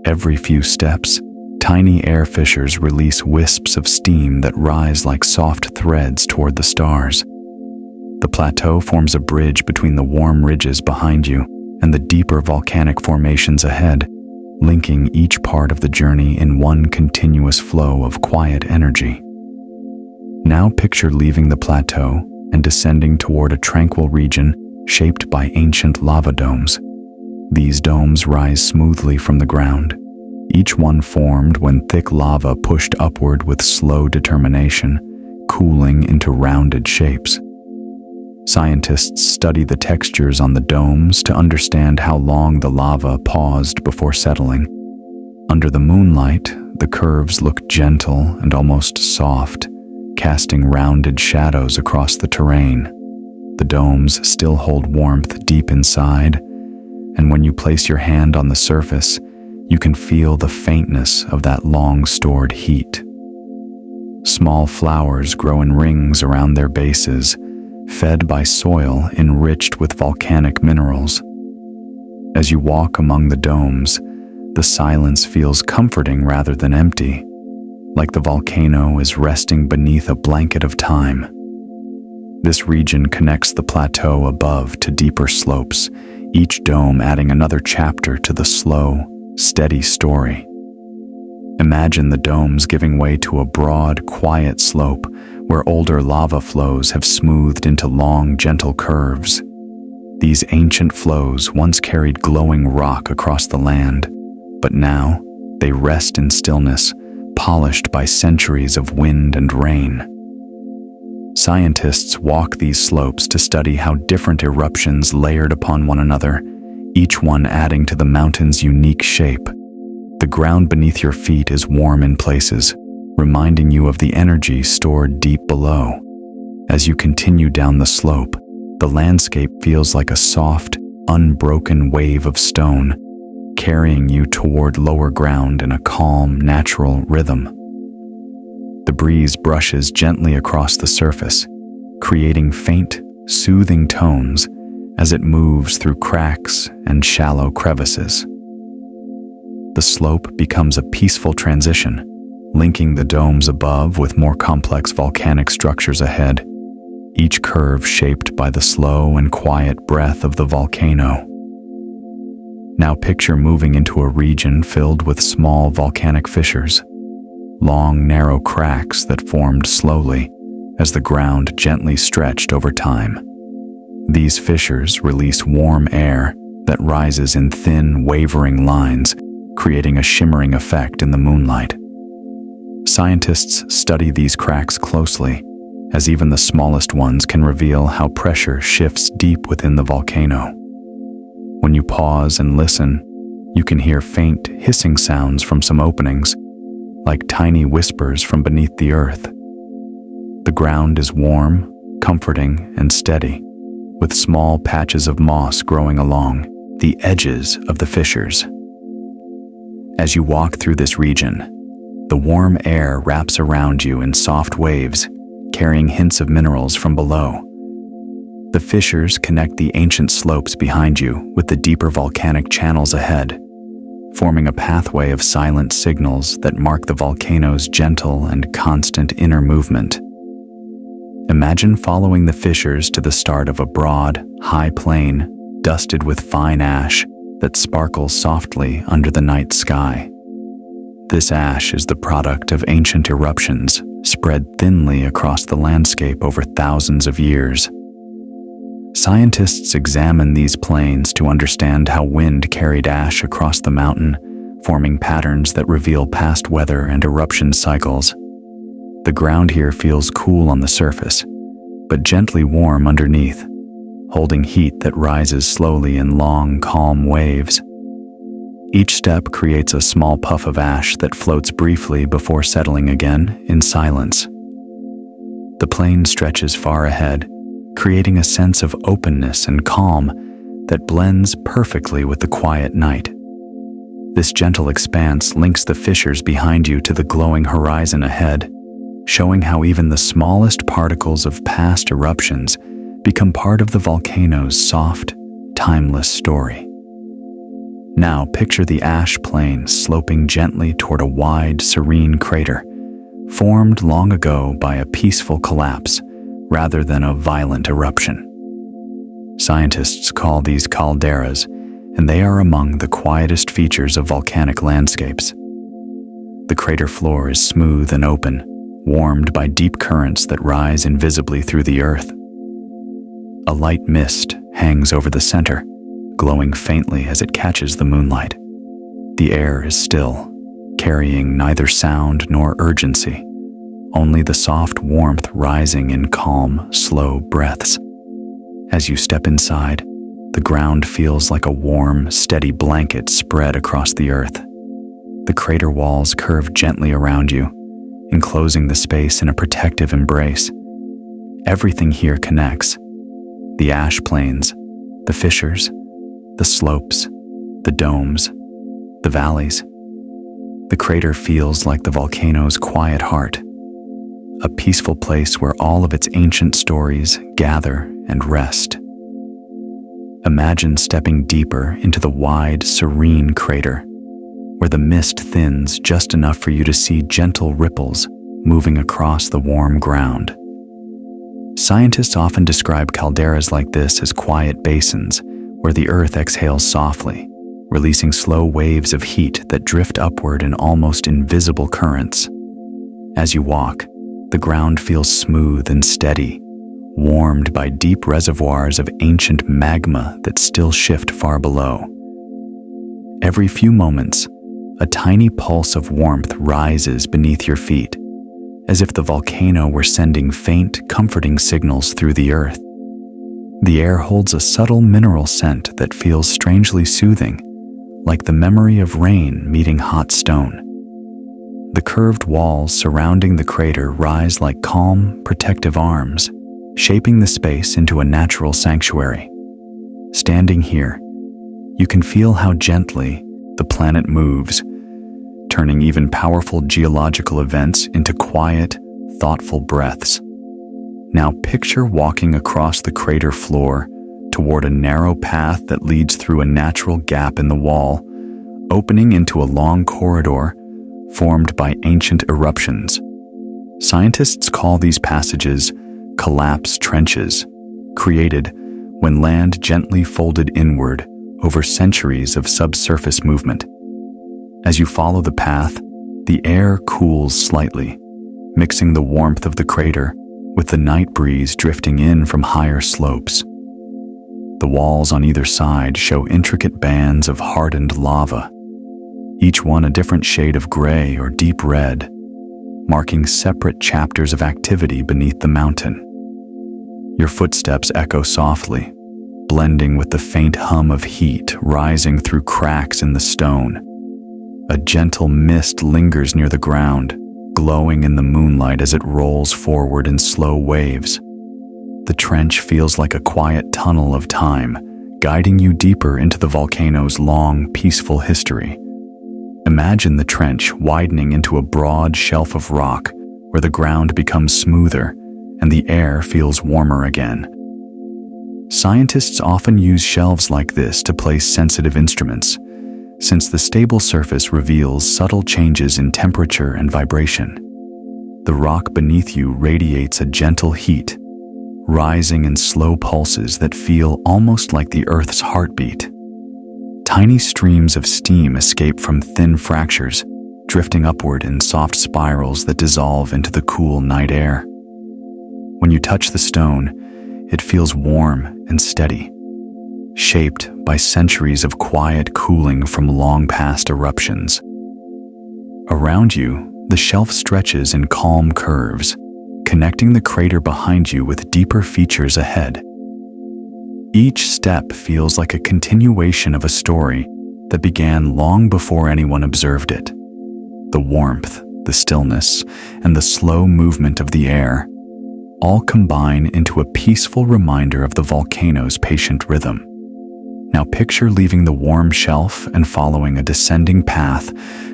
Every few steps, tiny air fissures release wisps of steam that rise like soft threads toward the stars. The plateau forms a bridge between the warm ridges behind you and the deeper volcanic formations ahead, linking each part of the journey in one continuous flow of quiet energy. Now picture leaving the plateau and descending toward a tranquil region shaped by ancient lava domes. These domes rise smoothly from the ground, each one formed when thick lava pushed upward with slow determination, cooling into rounded shapes. Scientists study the textures on the domes to understand how long the lava paused before settling. Under the moonlight, the curves look gentle and almost soft, casting rounded shadows across the terrain. The domes still hold warmth deep inside, and when you place your hand on the surface, you can feel the faintness of that long-stored heat. Small flowers grow in rings around their bases, fed by soil enriched with volcanic minerals. As you walk among the domes, the silence feels comforting rather than empty, like the volcano is resting beneath a blanket of time. This region connects the plateau above to deeper slopes, each dome adding another chapter to the slow, steady story. Imagine the domes giving way to a broad, quiet slope where older lava flows have smoothed into long, gentle curves. These ancient flows once carried glowing rock across the land, but now they rest in stillness, polished by centuries of wind and rain. Scientists walk these slopes to study how different eruptions layered upon one another, each one adding to the mountain's unique shape. The ground beneath your feet is warm in places, reminding you of the energy stored deep below. As you continue down the slope, the landscape feels like a soft, unbroken wave of stone, carrying you toward lower ground in a calm, natural rhythm. The breeze brushes gently across the surface, creating faint, soothing tones as it moves through cracks and shallow crevices. The slope becomes a peaceful transition, linking the domes above with more complex volcanic structures ahead. each curve shaped by the slow and quiet breath of the volcano. Now picture moving into a region filled with small volcanic fissures, long, narrow cracks that formed slowly as the ground gently stretched over time. These fissures release warm air that rises in thin, wavering lines, creating a shimmering effect in the moonlight. Scientists study these cracks closely, as even the smallest ones can reveal how pressure shifts deep within the volcano. When you pause and listen, you can hear faint hissing sounds from some openings, like tiny whispers from beneath the earth. The ground is warm, comforting, and steady, with small patches of moss growing along the edges of the fissures. As you walk through this region, the warm air wraps around you in soft waves, carrying hints of minerals from below. The fissures connect the ancient slopes behind you with the deeper volcanic channels ahead, forming a pathway of silent signals that mark the volcano's gentle and constant inner movement. Imagine following the fissures to the start of a broad, high plain, dusted with fine ash that sparkles softly under the night sky. This ash is the product of ancient eruptions spread thinly across the landscape over thousands of years. Scientists examine these plains to understand how wind carried ash across the mountain, forming patterns that reveal past weather and eruption cycles. The ground here feels cool on the surface, but gently warm underneath, holding heat that rises slowly in long, calm waves. Each step creates a small puff of ash that floats briefly before settling again in silence. The plain stretches far ahead, creating a sense of openness and calm that blends perfectly with the quiet night. This gentle expanse links the fissures behind you to the glowing horizon ahead, showing how even the smallest particles of past eruptions become part of the volcano's soft, timeless story. Now picture the ash plain sloping gently toward a wide, serene crater, formed long ago by a peaceful collapse rather than a violent eruption. Scientists call these calderas, and they are among the quietest features of volcanic landscapes. The crater floor is smooth and open, warmed by deep currents that rise invisibly through the earth. A light mist hangs over the center, glowing faintly as it catches the moonlight. The air is still, carrying neither sound nor urgency, only the soft warmth rising in calm, slow breaths. As you step inside, the ground feels like a warm, steady blanket spread across the earth. The crater walls curve gently around you, enclosing the space in a protective embrace. Everything here connects: the ash plains, the fissures, the slopes, the domes, the valleys. The crater feels like the volcano's quiet heart, a peaceful place where all of its ancient stories gather and rest. Imagine stepping deeper into the wide, serene crater, where the mist thins just enough for you to see gentle ripples moving across the warm ground. Scientists often describe calderas like this as quiet basins, where the earth exhales softly, releasing slow waves of heat that drift upward in almost invisible currents. As you walk, the ground feels smooth and steady, warmed by deep reservoirs of ancient magma that still shift far below. Every few moments, a tiny pulse of warmth rises beneath your feet, as if the volcano were sending faint, comforting signals through the earth. The air holds a subtle mineral scent that feels strangely soothing, like the memory of rain meeting hot stone. The curved walls surrounding the crater rise like calm, protective arms, shaping the space into a natural sanctuary. Standing here, you can feel how gently the planet moves, turning even powerful geological events into quiet, thoughtful breaths. Now picture walking across the crater floor toward a narrow path that leads through a natural gap in the wall, opening into a long corridor formed by ancient eruptions. Scientists call these passages collapse trenches, created when land gently folded inward over centuries of subsurface movement. As you follow the path, the air cools slightly, mixing the warmth of the crater with the night breeze drifting in from higher slopes. The walls on either side show intricate bands of hardened lava, each one a different shade of gray or deep red, marking separate chapters of activity beneath the mountain. Your footsteps echo softly, blending with the faint hum of heat rising through cracks in the stone. A gentle mist lingers near the ground, glowing in the moonlight as it rolls forward in slow waves. The trench feels like a quiet tunnel of time, guiding you deeper into the volcano's long, peaceful history. Imagine the trench widening into a broad shelf of rock where the ground becomes smoother and the air feels warmer again. Scientists often use shelves like this to place sensitive instruments, since the stable surface reveals subtle changes in temperature and vibration. The rock beneath you radiates a gentle heat, rising in slow pulses that feel almost like the Earth's heartbeat. Tiny streams of steam escape from thin fractures, drifting upward in soft spirals that dissolve into the cool night air. When you touch the stone, it feels warm and steady, shaped by centuries of quiet cooling from long past eruptions. Around you, the shelf stretches in calm curves, connecting the crater behind you with deeper features ahead. Each step feels like a continuation of a story that began long before anyone observed it. The warmth, the stillness, and the slow movement of the air all combine into a peaceful reminder of the volcano's patient rhythm. Now picture leaving the warm shelf and following a descending path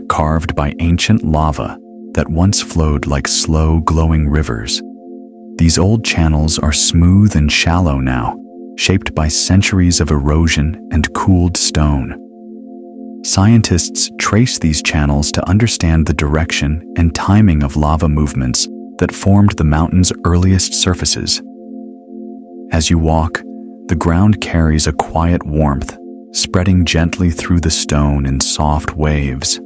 carved by ancient lava that once flowed like slow, glowing rivers. These old channels are smooth and shallow now, shaped by centuries of erosion and cooled stone. Scientists trace these channels to understand the direction and timing of lava movements that formed the mountain's earliest surfaces. As you walk, the ground carries a quiet warmth, spreading gently through the stone in soft waves.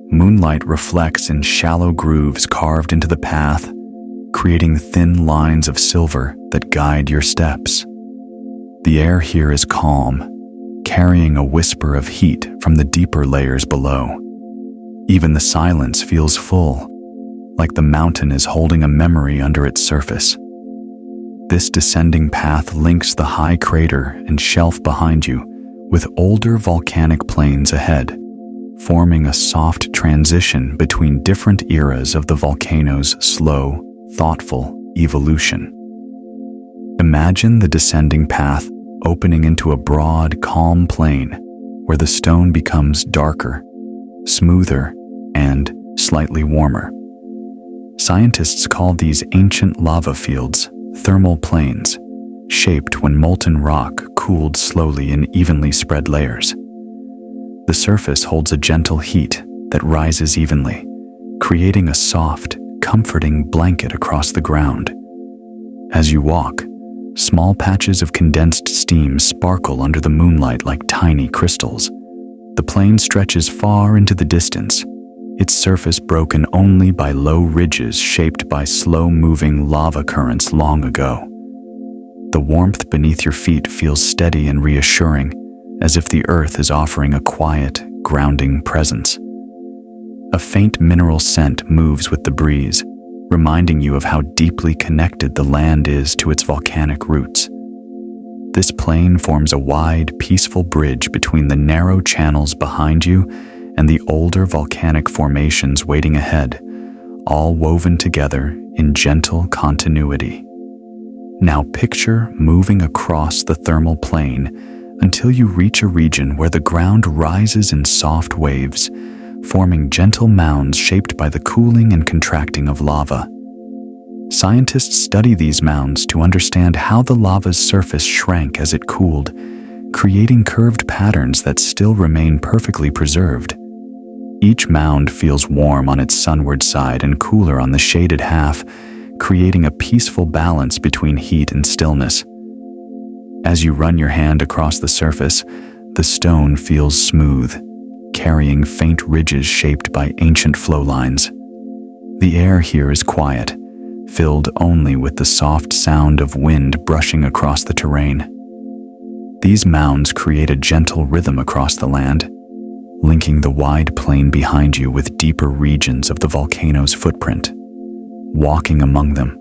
Moonlight reflects in shallow grooves carved into the path, creating thin lines of silver that guide your steps. The air here is calm, carrying a whisper of heat from the deeper layers below. Even the silence feels full, like the mountain is holding a memory under its surface. This descending path links the high crater and shelf behind you with older volcanic plains ahead, forming a soft transition between different eras of the volcano's slow, thoughtful evolution. Imagine the descending path opening into a broad, calm plain where the stone becomes darker, smoother, and slightly warmer. Scientists call these ancient lava fields thermal plains, shaped when molten rock cooled slowly in evenly spread layers. The surface holds a gentle heat that rises evenly, creating a soft, comforting blanket across the ground. As you walk, small patches of condensed steam sparkle under the moonlight like tiny crystals. The plain stretches far into the distance, its surface broken only by low ridges shaped by slow-moving lava currents long ago. The warmth beneath your feet feels steady and reassuring, as if the earth is offering a quiet, grounding presence. A faint mineral scent moves with the breeze, reminding you of how deeply connected the land is to its volcanic roots. This plain forms a wide, peaceful bridge between the narrow channels behind you and the older volcanic formations waiting ahead, all woven together in gentle continuity. Now picture moving across the thermal plain until you reach a region where the ground rises in soft waves, forming gentle mounds shaped by the cooling and contracting of lava. Scientists study these mounds to understand how the lava's surface shrank as it cooled, creating curved patterns that still remain perfectly preserved. Each mound feels warm on its sunward side and cooler on the shaded half, creating a peaceful balance between heat and stillness. As you run your hand across the surface, the stone feels smooth, carrying faint ridges shaped by ancient flow lines. The air here is quiet, filled only with the soft sound of wind brushing across the terrain. These mounds create a gentle rhythm across the land, linking the wide plain behind you with deeper regions of the volcano's footprint. Walking among them,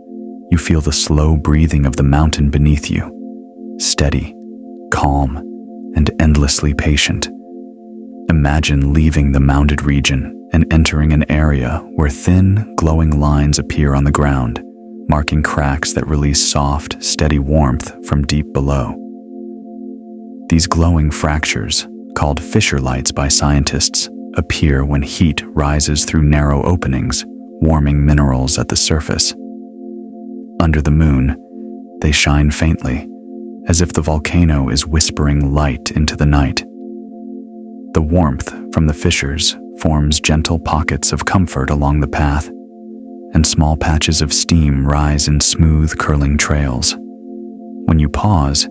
you feel the slow breathing of the mountain beneath you, steady, calm, and endlessly patient. Imagine leaving the mounded region and entering an area where thin, glowing lines appear on the ground, marking cracks that release soft, steady warmth from deep below. These glowing fractures, called fissure lights by scientists, appear when heat rises through narrow openings, warming minerals at the surface. Under the moon, they shine faintly, as if the volcano is whispering light into the night. The warmth from the fissures forms gentle pockets of comfort along the path, and small patches of steam rise in smooth, curling trails. When you pause,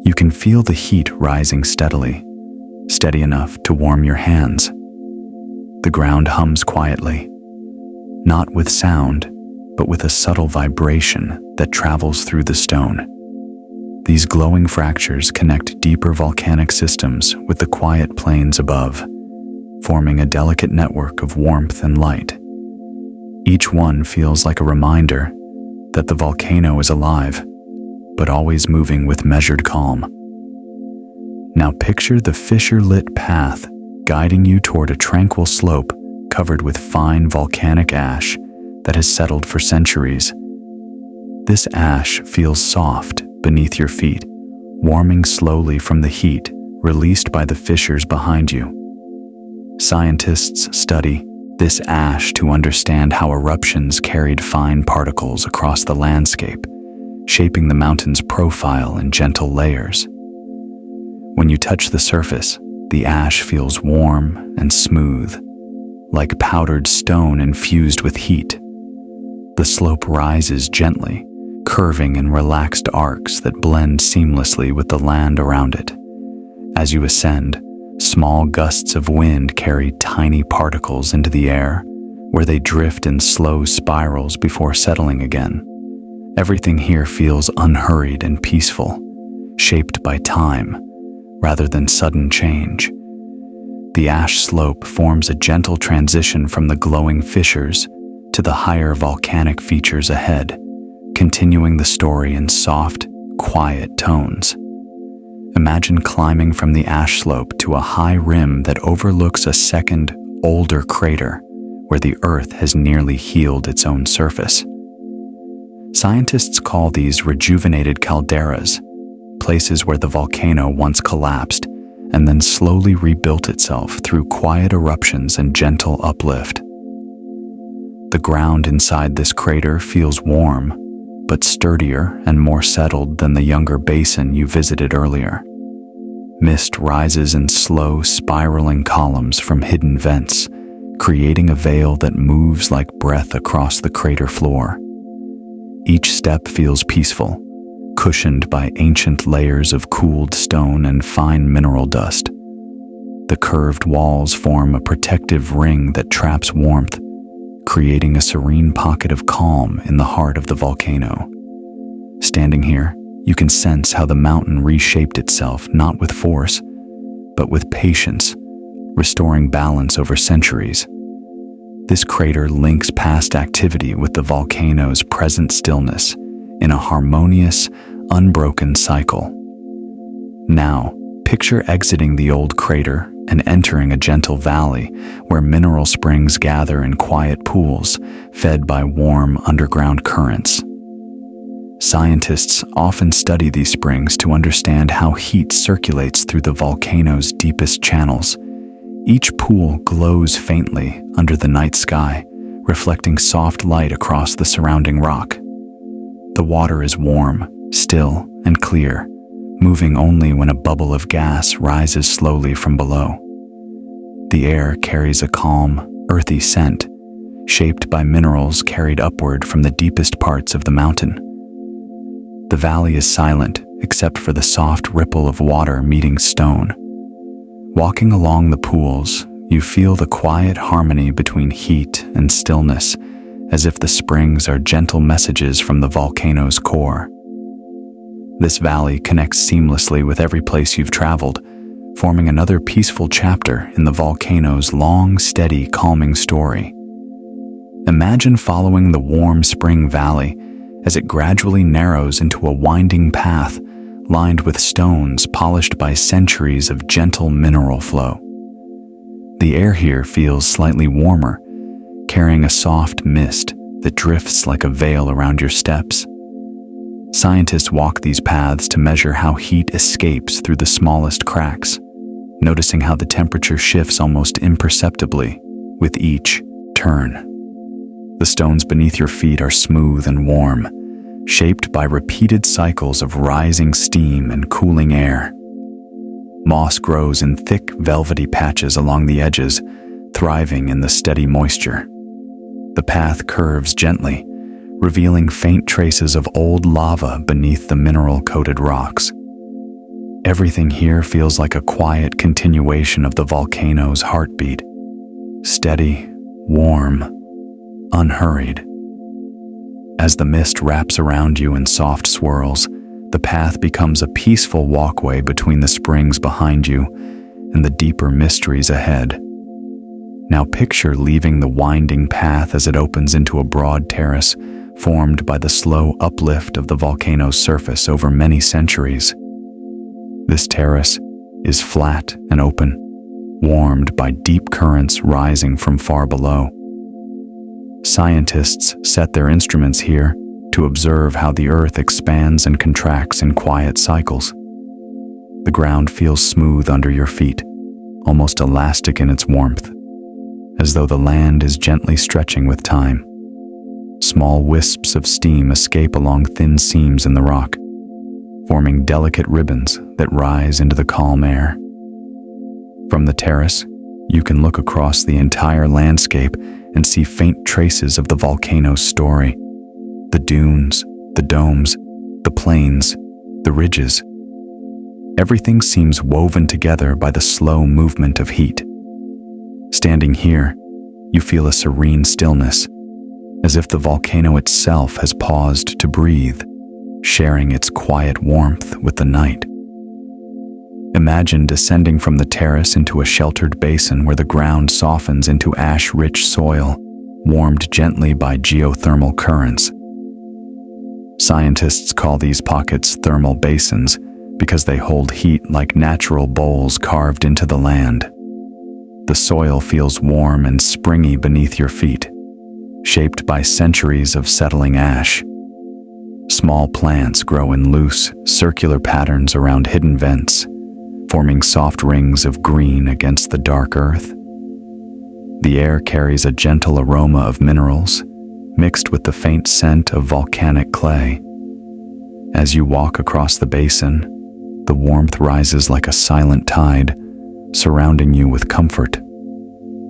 you can feel the heat rising steadily, steady enough to warm your hands. The ground hums quietly, not with sound, but with a subtle vibration that travels through the stone. These glowing fractures connect deeper volcanic systems with the quiet plains above, forming a delicate network of warmth and light. Each one feels like a reminder that the volcano is alive, but always moving with measured calm. Now picture the fissure-lit path guiding you toward a tranquil slope covered with fine volcanic ash that has settled for centuries. This ash feels soft beneath your feet, warming slowly from the heat released by the fissures behind you. Scientists study this ash to understand how eruptions carried fine particles across the landscape, shaping the mountain's profile in gentle layers. When you touch the surface, the ash feels warm and smooth, like powdered stone infused with heat. The slope rises gently, curving in relaxed arcs that blend seamlessly with the land around it. As you ascend, small gusts of wind carry tiny particles into the air, where they drift in slow spirals before settling again. Everything here feels unhurried and peaceful, shaped by time rather than sudden change. The ash slope forms a gentle transition from the glowing fissures to the higher volcanic features ahead, continuing the story in soft, quiet tones. Imagine climbing from the ash slope to a high rim that overlooks a second, older crater where the Earth has nearly healed its own surface. Scientists call these rejuvenated calderas, places where the volcano once collapsed and then slowly rebuilt itself through quiet eruptions and gentle uplift. The ground inside this crater feels warm, but sturdier and more settled than the younger basin you visited earlier. Mist rises in slow, spiraling columns from hidden vents, creating a veil that moves like breath across the crater floor. Each step feels peaceful, cushioned by ancient layers of cooled stone and fine mineral dust. The curved walls form a protective ring that traps warmth, creating a serene pocket of calm in the heart of the volcano. Standing here, you can sense how the mountain reshaped itself not with force, but with patience, restoring balance over centuries. This crater links past activity with the volcano's present stillness in a harmonious, unbroken cycle. Now, picture exiting the old crater and entering a gentle valley where mineral springs gather in quiet pools fed by warm underground currents. Scientists often study these springs to understand how heat circulates through the volcano's deepest channels. Each pool glows faintly under the night sky, reflecting soft light across the surrounding rock. The water is warm, still, and clear, moving only when a bubble of gas rises slowly from below. The air carries a calm, earthy scent, shaped by minerals carried upward from the deepest parts of the mountain. The valley is silent except for the soft ripple of water meeting stone. Walking along the pools, you feel the quiet harmony between heat and stillness, as if the springs are gentle messages from the volcano's core. This valley connects seamlessly with every place you've traveled, forming another peaceful chapter in the volcano's long, steady, calming story. Imagine following the warm spring valley as it gradually narrows into a winding path lined with stones polished by centuries of gentle mineral flow. The air here feels slightly warmer, carrying a soft mist that drifts like a veil around your steps. Scientists walk these paths to measure how heat escapes through the smallest cracks, noticing how the temperature shifts almost imperceptibly with each turn. The stones beneath your feet are smooth and warm, shaped by repeated cycles of rising steam and cooling air. Moss grows in thick, velvety patches along the edges, thriving in the steady moisture. The path curves gently, revealing faint traces of old lava beneath the mineral-coated rocks. Everything here feels like a quiet continuation of the volcano's heartbeat, steady, warm, unhurried. As the mist wraps around you in soft swirls, the path becomes a peaceful walkway between the springs behind you and the deeper mysteries ahead. Now picture leaving the winding path as it opens into a broad terrace formed by the slow uplift of the volcano's surface over many centuries. This terrace is flat and open, warmed by deep currents rising from far below. Scientists set their instruments here to observe how the earth expands and contracts in quiet cycles. The ground feels smooth under your feet, almost elastic in its warmth, as though the land is gently stretching with time. Small wisps of steam escape along thin seams in the rock, forming delicate ribbons that rise into the calm air. From the terrace, you can look across the entire landscape and see faint traces of the volcano's story. The dunes, the domes, the plains, the ridges. Everything seems woven together by the slow movement of heat. Standing here, you feel a serene stillness, as if the volcano itself has paused to breathe, sharing its quiet warmth with the night. Imagine descending from the terrace into a sheltered basin where the ground softens into ash-rich soil, warmed gently by geothermal currents. Scientists call these pockets thermal basins because they hold heat like natural bowls carved into the land. The soil feels warm and springy beneath your feet, shaped by centuries of settling ash. Small plants grow in loose, circular patterns around hidden vents, forming soft rings of green against the dark earth. The air carries a gentle aroma of minerals, mixed with the faint scent of volcanic clay. As you walk across the basin, the warmth rises like a silent tide, surrounding you with comfort.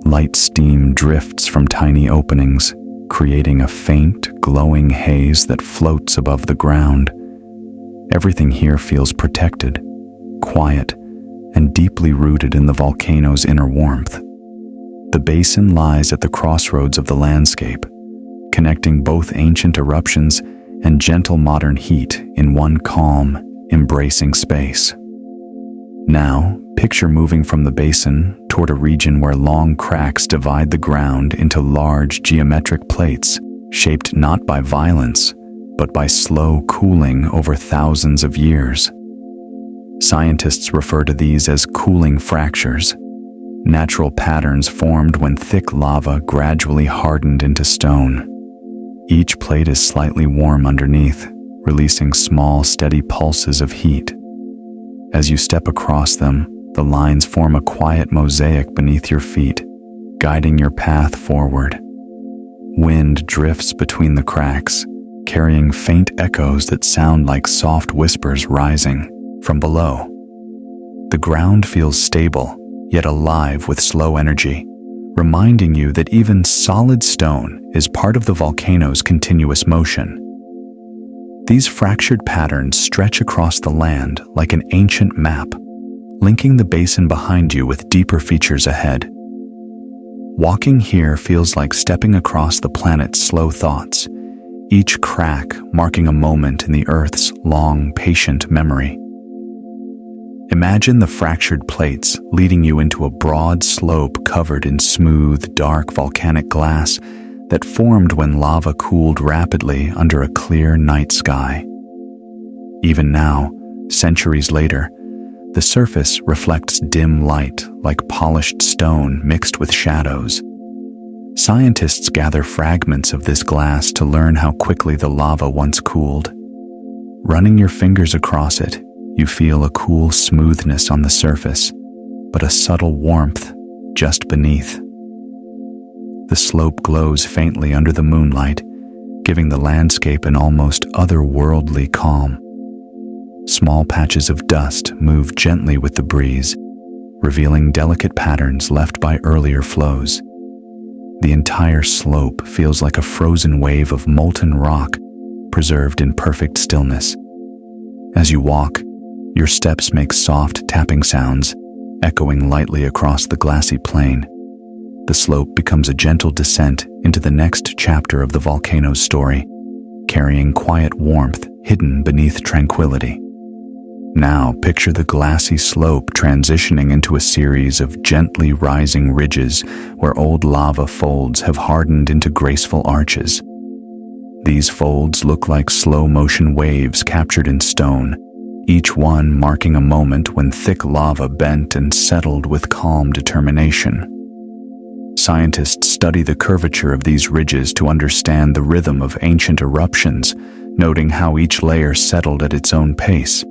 Light steam drifts from tiny openings, creating a faint, glowing haze that floats above the ground. Everything here feels protected, quiet, and deeply rooted in the volcano's inner warmth. The basin lies at the crossroads of the landscape, connecting both ancient eruptions and gentle modern heat in one calm, embracing space. Now, picture moving from the basin toward a region where long cracks divide the ground into large geometric plates, shaped not by violence, but by slow cooling over thousands of years. Scientists refer to these as cooling fractures, natural patterns formed when thick lava gradually hardened into stone. Each plate is slightly warm underneath, releasing small, steady pulses of heat. As you step across them, the lines form a quiet mosaic beneath your feet, guiding your path forward. Wind drifts between the cracks, carrying faint echoes that sound like soft whispers rising from below. The ground feels stable, yet alive with slow energy, reminding you that even solid stone is part of the volcano's continuous motion. These fractured patterns stretch across the land like an ancient map, linking the basin behind you with deeper features ahead. Walking here feels like stepping across the planet's slow thoughts, each crack marking a moment in the Earth's long, patient memory. Imagine the fractured plates leading you into a broad slope covered in smooth, dark volcanic glass that formed when lava cooled rapidly under a clear night sky. Even now, centuries later, the surface reflects dim light like polished stone mixed with shadows. Scientists gather fragments of this glass to learn how quickly the lava once cooled. Running your fingers across it, you feel a cool smoothness on the surface, but a subtle warmth just beneath. The slope glows faintly under the moonlight, giving the landscape an almost otherworldly calm. Small patches of dust move gently with the breeze, revealing delicate patterns left by earlier flows. The entire slope feels like a frozen wave of molten rock, preserved in perfect stillness. As you walk, your steps make soft tapping sounds, echoing lightly across the glassy plain. The slope becomes a gentle descent into the next chapter of the volcano's story, carrying quiet warmth hidden beneath tranquility. Now picture the glassy slope transitioning into a series of gently rising ridges where old lava folds have hardened into graceful arches. These folds look like slow-motion waves captured in stone, each one marking a moment when thick lava bent and settled with calm determination. Scientists study the curvature of these ridges to understand the rhythm of ancient eruptions, noting how each layer settled at its own pace.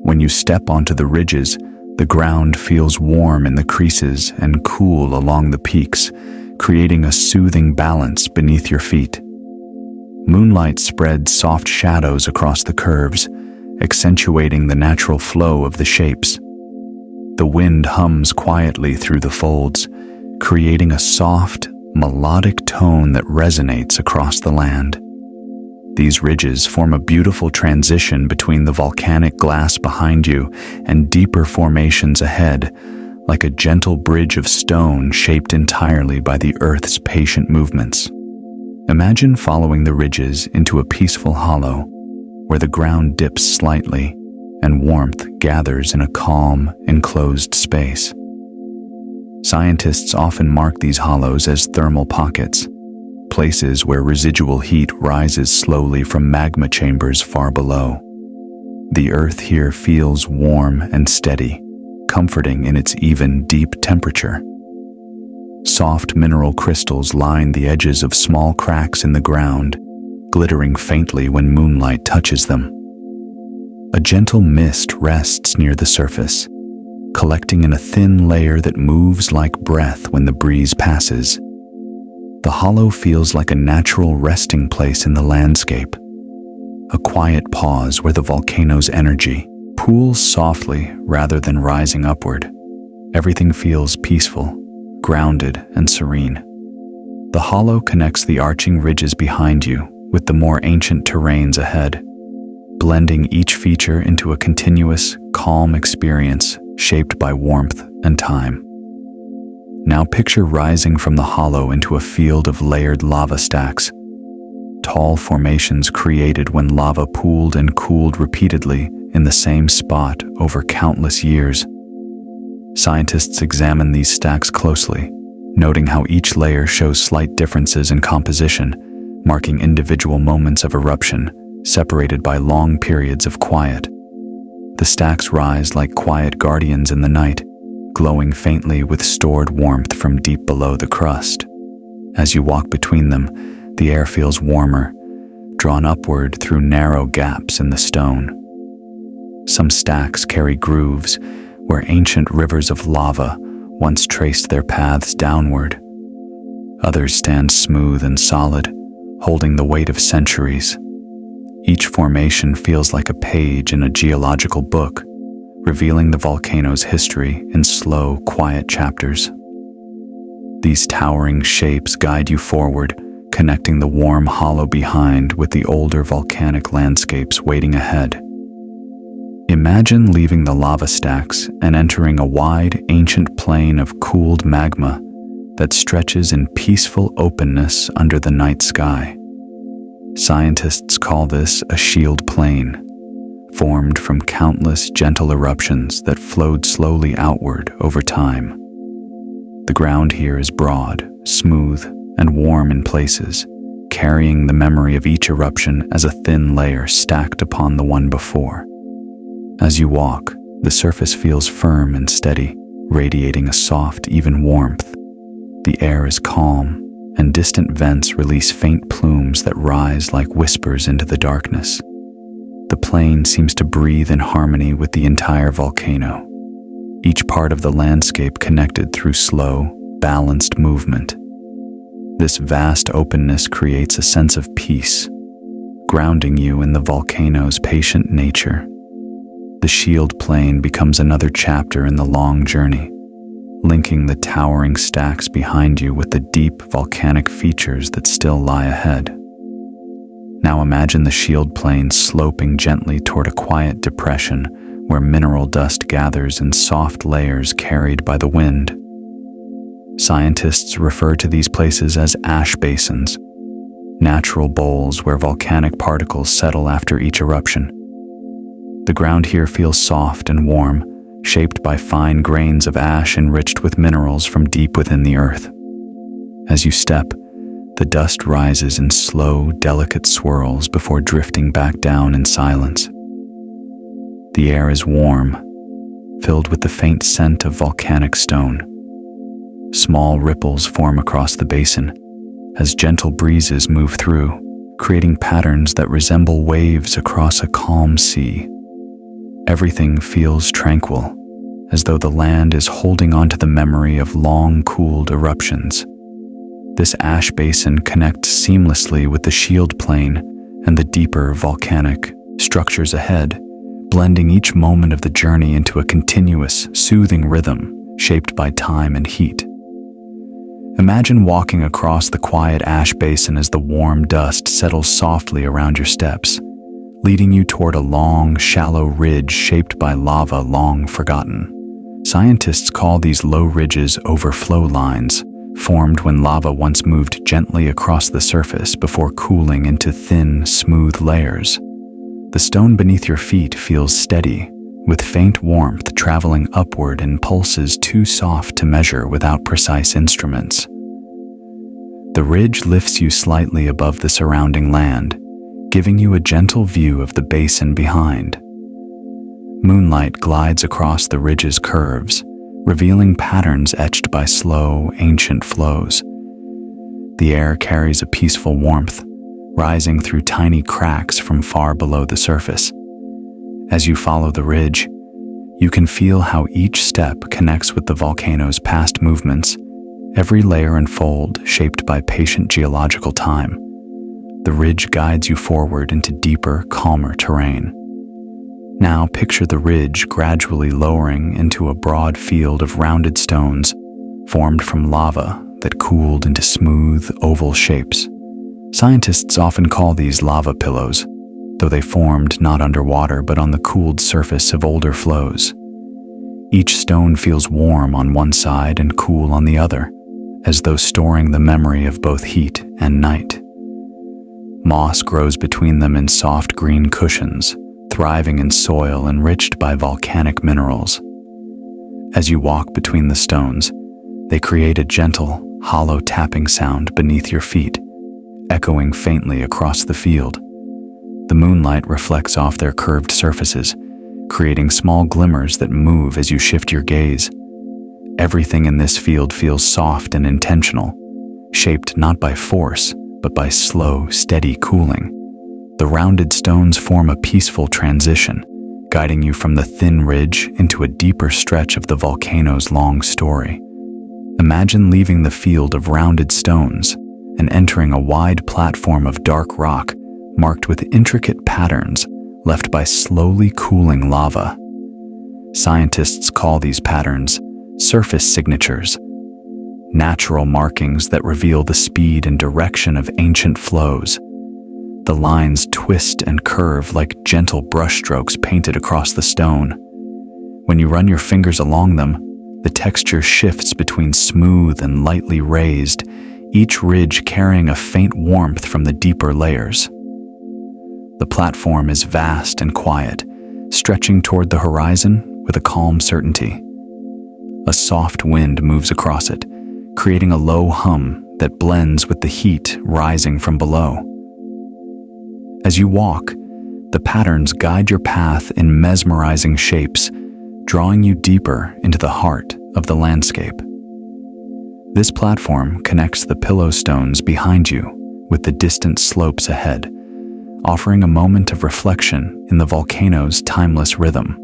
When you step onto the ridges, the ground feels warm in the creases and cool along the peaks, creating a soothing balance beneath your feet. Moonlight spreads soft shadows across the curves, accentuating the natural flow of the shapes. The wind hums quietly through the folds, creating a soft, melodic tone that resonates across the land. These ridges form a beautiful transition between the volcanic glass behind you and deeper formations ahead, like a gentle bridge of stone shaped entirely by the Earth's patient movements. Imagine following the ridges into a peaceful hollow, where the ground dips slightly and warmth gathers in a calm, enclosed space. Scientists often mark these hollows as thermal pockets, places where residual heat rises slowly from magma chambers far below. The earth here feels warm and steady, comforting in its even, deep temperature. Soft mineral crystals line the edges of small cracks in the ground, glittering faintly when moonlight touches them. A gentle mist rests near the surface, collecting in a thin layer that moves like breath when the breeze passes. The hollow feels like a natural resting place in the landscape, a quiet pause where the volcano's energy pools softly rather than rising upward. Everything feels peaceful, grounded, and serene. The hollow connects the arching ridges behind you with the more ancient terrains ahead, blending each feature into a continuous, calm experience shaped by warmth and time. Now picture rising from the hollow into a field of layered lava stacks, tall formations created when lava pooled and cooled repeatedly in the same spot over countless years. Scientists examine these stacks closely, noting how each layer shows slight differences in composition, marking individual moments of eruption, separated by long periods of quiet. The stacks rise like quiet guardians in the night, glowing faintly with stored warmth from deep below the crust. As you walk between them, the air feels warmer, drawn upward through narrow gaps in the stone. Some stacks carry grooves where ancient rivers of lava once traced their paths downward. Others stand smooth and solid, holding the weight of centuries. Each formation feels like a page in a geological book, revealing the volcano's history in slow, quiet chapters. These towering shapes guide you forward, connecting the warm hollow behind with the older volcanic landscapes waiting ahead. Imagine leaving the lava stacks and entering a wide, ancient plain of cooled magma that stretches in peaceful openness under the night sky. Scientists call this a shield plain, formed from countless gentle eruptions that flowed slowly outward over time. The ground here is broad, smooth, and warm in places, carrying the memory of each eruption as a thin layer stacked upon the one before. As you walk, the surface feels firm and steady, radiating a soft, even warmth. The air is calm, and distant vents release faint plumes that rise like whispers into the darkness. The plain seems to breathe in harmony with the entire volcano, each part of the landscape connected through slow, balanced movement. This vast openness creates a sense of peace, grounding you in the volcano's patient nature. The shield plain becomes another chapter in the long journey, linking the towering stacks behind you with the deep volcanic features that still lie ahead. Now imagine the shield plain sloping gently toward a quiet depression where mineral dust gathers in soft layers carried by the wind. Scientists refer to these places as ash basins, natural bowls where volcanic particles settle after each eruption. The ground here feels soft and warm, shaped by fine grains of ash enriched with minerals from deep within the earth. As you step, the dust rises in slow, delicate swirls before drifting back down in silence. The air is warm, filled with the faint scent of volcanic stone. Small ripples form across the basin as gentle breezes move through, creating patterns that resemble waves across a calm sea. Everything feels tranquil, as though the land is holding on to the memory of long-cooled eruptions. This ash basin connects seamlessly with the shield plain and the deeper volcanic structures ahead, blending each moment of the journey into a continuous, soothing rhythm shaped by time and heat. Imagine walking across the quiet ash basin as the warm dust settles softly around your steps, leading you toward a long, shallow ridge shaped by lava long forgotten. Scientists call these low ridges overflow lines, formed when lava once moved gently across the surface before cooling into thin, smooth layers. The stone beneath your feet feels steady, with faint warmth traveling upward in pulses too soft to measure without precise instruments. The ridge lifts you slightly above the surrounding land, giving you a gentle view of the basin behind. Moonlight glides across the ridge's curves, revealing patterns etched by slow, ancient flows. The air carries a peaceful warmth, rising through tiny cracks from far below the surface. As you follow the ridge, you can feel how each step connects with the volcano's past movements, every layer and fold shaped by patient geological time. The ridge guides you forward into deeper, calmer terrain. Now picture the ridge gradually lowering into a broad field of rounded stones formed from lava that cooled into smooth, oval shapes. Scientists often call these lava pillows, though they formed not underwater but on the cooled surface of older flows. Each stone feels warm on one side and cool on the other, as though storing the memory of both heat and night. Moss grows between them in soft green cushions, thriving in soil enriched by volcanic minerals. As you walk between the stones, they create a gentle, hollow tapping sound beneath your feet, echoing faintly across the field. The moonlight reflects off their curved surfaces, creating small glimmers that move as you shift your gaze. Everything in this field feels soft and intentional, shaped not by force, but by slow, steady cooling. The rounded stones form a peaceful transition, guiding you from the thin ridge into a deeper stretch of the volcano's long story. Imagine leaving the field of rounded stones and entering a wide platform of dark rock marked with intricate patterns left by slowly cooling lava. Scientists call these patterns surface signatures. natural markings that reveal the speed and direction of ancient flows. The lines twist and curve like gentle brushstrokes painted across the stone. When you run your fingers along them, the texture shifts between smooth and lightly raised, each ridge carrying a faint warmth from the deeper layers. The platform is vast and quiet, stretching toward the horizon with a calm certainty. A soft wind moves across it, creating a low hum that blends with the heat rising from below. As you walk, the patterns guide your path in mesmerizing shapes, drawing you deeper into the heart of the landscape. This platform connects the pillow stones behind you with the distant slopes ahead, offering a moment of reflection in the volcano's timeless rhythm.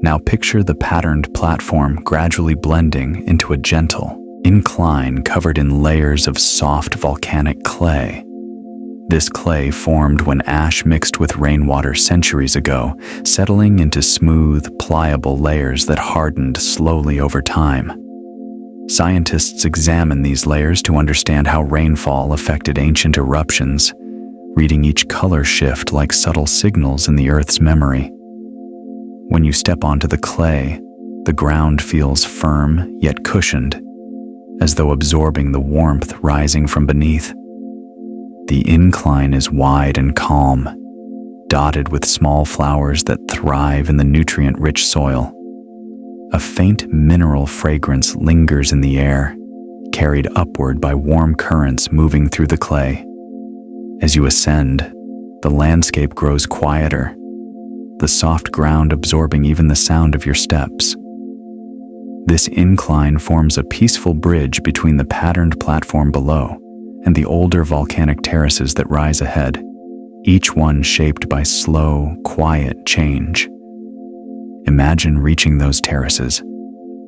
Now picture the patterned platform gradually blending into a gentle incline covered in layers of soft volcanic clay. This clay formed when ash mixed with rainwater centuries ago, settling into smooth, pliable layers that hardened slowly over time. Scientists examine these layers to understand how rainfall affected ancient eruptions, reading each color shift like subtle signals in the Earth's memory. When you step onto the clay, the ground feels firm yet cushioned, as though absorbing the warmth rising from beneath. The incline is wide and calm, dotted with small flowers that thrive in the nutrient-rich soil. A faint mineral fragrance lingers in the air, carried upward by warm currents moving through the clay. As you ascend, the landscape grows quieter, the soft ground absorbing even the sound of your steps. This incline forms a peaceful bridge between the patterned platform below and the older volcanic terraces that rise ahead, each one shaped by slow, quiet change. Imagine reaching those terraces,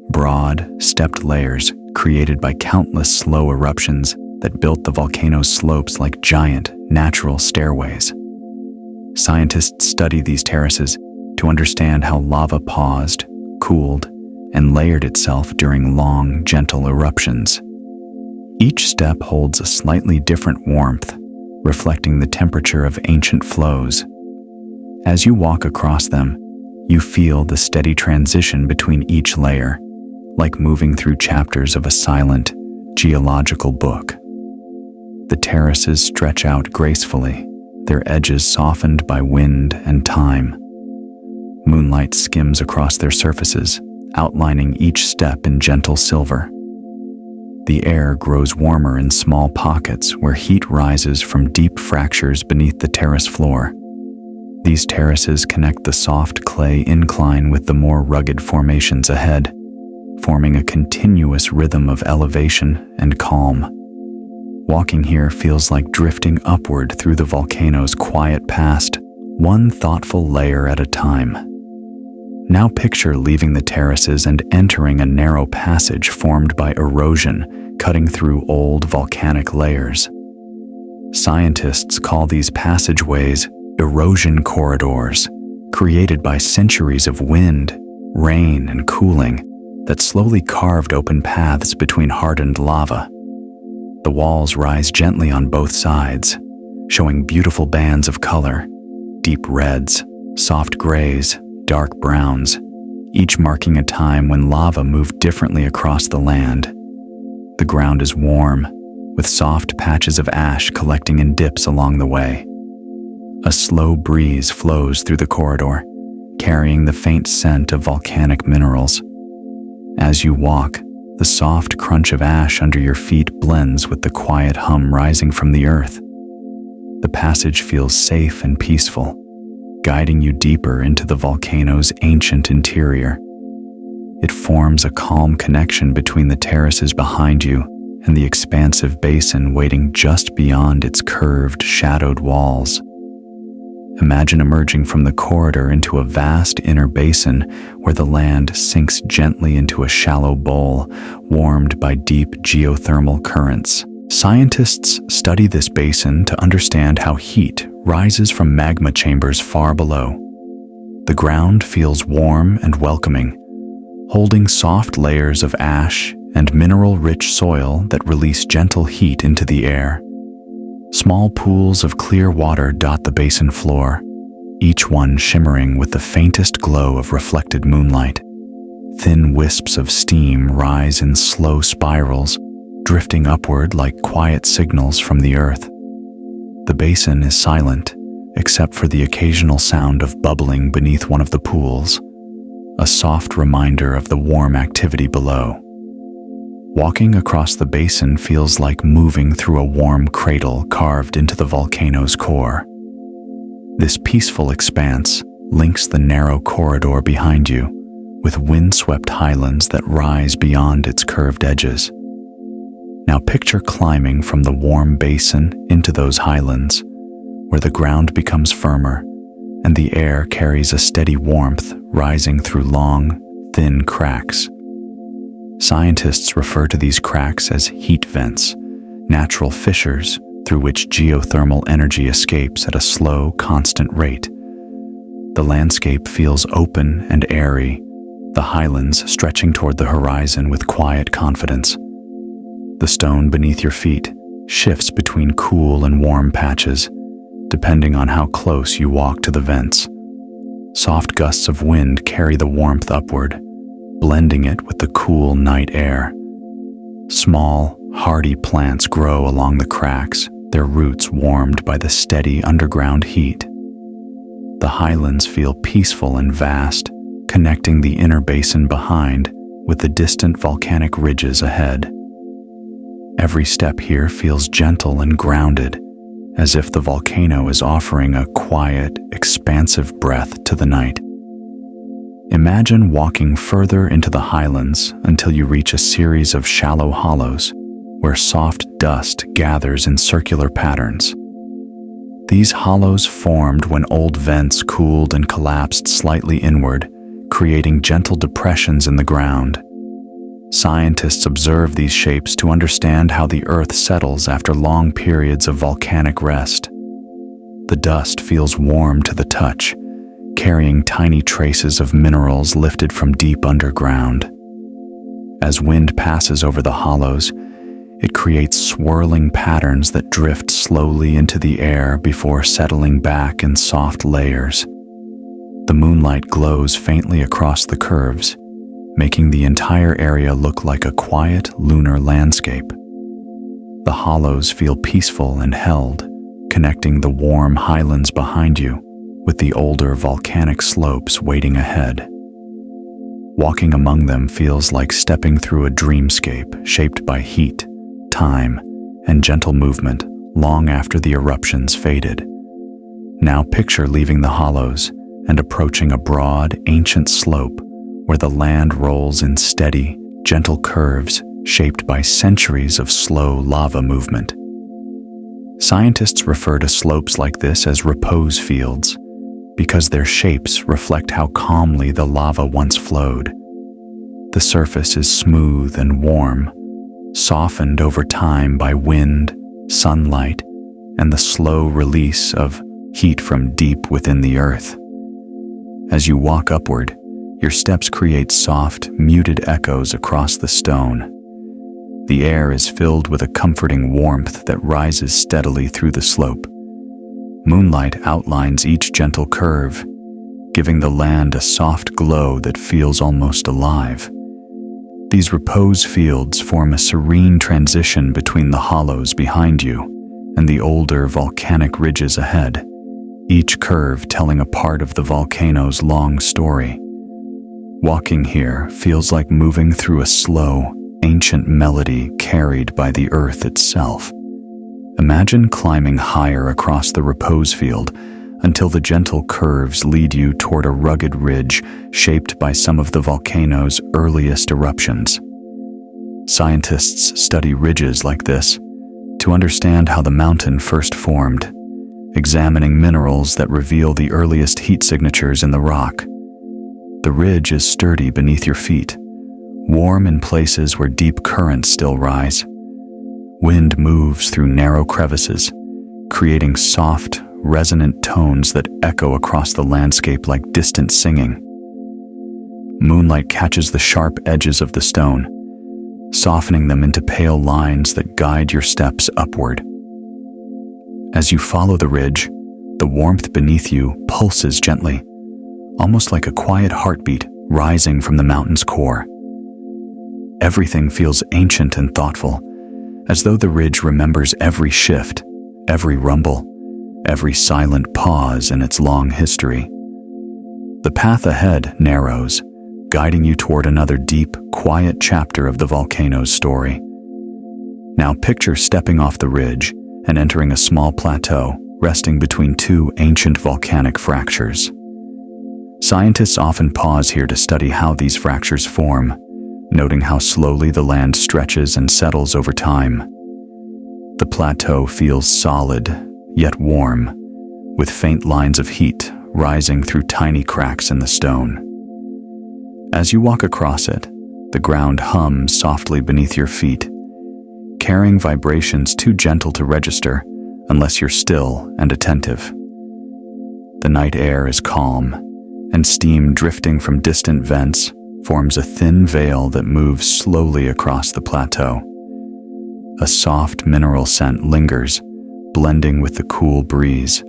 broad, stepped layers created by countless slow eruptions that built the volcano's slopes like giant, natural stairways. Scientists study these terraces to understand how lava paused, cooled, and layered itself during long, gentle eruptions. Each step holds a slightly different warmth, reflecting the temperature of ancient flows. As you walk across them, you feel the steady transition between each layer, like moving through chapters of a silent, geological book. The terraces stretch out gracefully, their edges softened by wind and time. Moonlight skims across their surfaces, outlining each step in gentle silver. The air grows warmer in small pockets where heat rises from deep fractures beneath the terrace floor. These terraces connect the soft clay incline with the more rugged formations ahead, forming a continuous rhythm of elevation and calm. Walking here feels like drifting upward through the volcano's quiet past, one thoughtful layer at a time. Now picture leaving the terraces and entering a narrow passage formed by erosion, cutting through old volcanic layers. Scientists call these passageways erosion corridors, created by centuries of wind, rain, and cooling that slowly carved open paths between hardened lava. The walls rise gently on both sides, showing beautiful bands of color, deep reds, soft grays, dark browns, each marking a time when lava moved differently across the land. The ground is warm, with soft patches of ash collecting in dips along the way. A slow breeze flows through the corridor, carrying the faint scent of volcanic minerals. As you walk, the soft crunch of ash under your feet blends with the quiet hum rising from the earth. The passage feels safe and peaceful, guiding you deeper into the volcano's ancient interior. It forms a calm connection between the terraces behind you and the expansive basin waiting just beyond its curved, shadowed walls. Imagine emerging from the corridor into a vast inner basin where the land sinks gently into a shallow bowl, warmed by deep geothermal currents. Scientists study this basin to understand how heat rises from magma chambers far below. The ground feels warm and welcoming, holding soft layers of ash and mineral-rich soil that release gentle heat into the air. Small pools of clear water dot the basin floor, each one shimmering with the faintest glow of reflected moonlight. Thin wisps of steam rise in slow spirals, drifting upward like quiet signals from the earth. The basin is silent, except for the occasional sound of bubbling beneath one of the pools, a soft reminder of the warm activity below. Walking across the basin feels like moving through a warm cradle carved into the volcano's core. This peaceful expanse links the narrow corridor behind you with windswept highlands that rise beyond its curved edges. Now picture climbing from the warm basin into those highlands, where the ground becomes firmer and the air carries a steady warmth rising through long, thin cracks. Scientists refer to these cracks as heat vents, natural fissures through which geothermal energy escapes at a slow, constant rate. The landscape feels open and airy, the highlands stretching toward the horizon with quiet confidence. The stone beneath your feet shifts between cool and warm patches, depending on how close you walk to the vents. Soft gusts of wind carry the warmth upward, blending it with the cool night air. Small, hardy plants grow along the cracks, their roots warmed by the steady underground heat. The highlands feel peaceful and vast, connecting the inner basin behind with the distant volcanic ridges ahead. Every step here feels gentle and grounded, as if the volcano is offering a quiet, expansive breath to the night. Imagine walking further into the highlands until you reach a series of shallow hollows where soft dust gathers in circular patterns. These hollows formed when old vents cooled and collapsed slightly inward, creating gentle depressions in the ground. Scientists observe these shapes to understand how the Earth settles after long periods of volcanic rest. The dust feels warm to the touch, carrying tiny traces of minerals lifted from deep underground. As wind passes over the hollows, it creates swirling patterns that drift slowly into the air before settling back in soft layers. The moonlight glows faintly across the curves, making the entire area look like a quiet lunar landscape. The hollows feel peaceful and held, connecting the warm highlands behind you with the older volcanic slopes waiting ahead. Walking among them feels like stepping through a dreamscape shaped by heat, time, and gentle movement long after the eruptions faded. Now picture leaving the hollows and approaching a broad, ancient slope where the land rolls in steady, gentle curves shaped by centuries of slow lava movement. Scientists refer to slopes like this as repose fields because their shapes reflect how calmly the lava once flowed. The surface is smooth and warm, softened over time by wind, sunlight, and the slow release of heat from deep within the earth. As you walk upward, your steps create soft, muted echoes across the stone. The air is filled with a comforting warmth that rises steadily through the slope. Moonlight outlines each gentle curve, giving the land a soft glow that feels almost alive. These repose fields form a serene transition between the hollows behind you and the older volcanic ridges ahead, each curve telling a part of the volcano's long story. Walking here feels like moving through a slow, ancient melody carried by the earth itself. Imagine climbing higher across the repose field until the gentle curves lead you toward a rugged ridge shaped by some of the volcano's earliest eruptions. Scientists study ridges like this to understand how the mountain first formed, examining minerals that reveal the earliest heat signatures in the rock. The ridge is sturdy beneath your feet, warm in places where deep currents still rise. Wind moves through narrow crevices, creating soft, resonant tones that echo across the landscape like distant singing. Moonlight catches the sharp edges of the stone, softening them into pale lines that guide your steps upward. As you follow the ridge, the warmth beneath you pulses gently, almost like a quiet heartbeat rising from the mountain's core. Everything feels ancient and thoughtful, as though the ridge remembers every shift, every rumble, every silent pause in its long history. The path ahead narrows, guiding you toward another deep, quiet chapter of the volcano's story. Now picture stepping off the ridge and entering a small plateau resting between two ancient volcanic fractures. Scientists often pause here to study how these fractures form, noting how slowly the land stretches and settles over time. The plateau feels solid, yet warm, with faint lines of heat rising through tiny cracks in the stone. As you walk across it, the ground hums softly beneath your feet, carrying vibrations too gentle to register unless you're still and attentive. The night air is calm, and steam drifting from distant vents forms a thin veil that moves slowly across the plateau. A soft mineral scent lingers, blending with the cool breeze.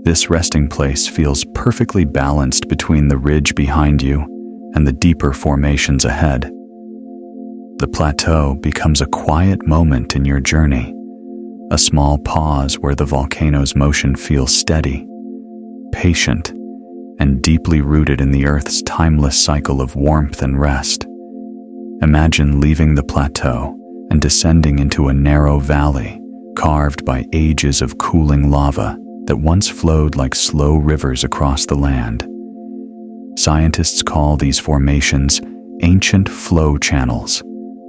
This resting place feels perfectly balanced between the ridge behind you and the deeper formations ahead. The plateau becomes a quiet moment in your journey, a small pause where the volcano's motion feels steady, patient, and deeply rooted in the Earth's timeless cycle of warmth and rest. Imagine leaving the plateau and descending into a narrow valley carved by ages of cooling lava that once flowed like slow rivers across the land. Scientists call these formations ancient flow channels,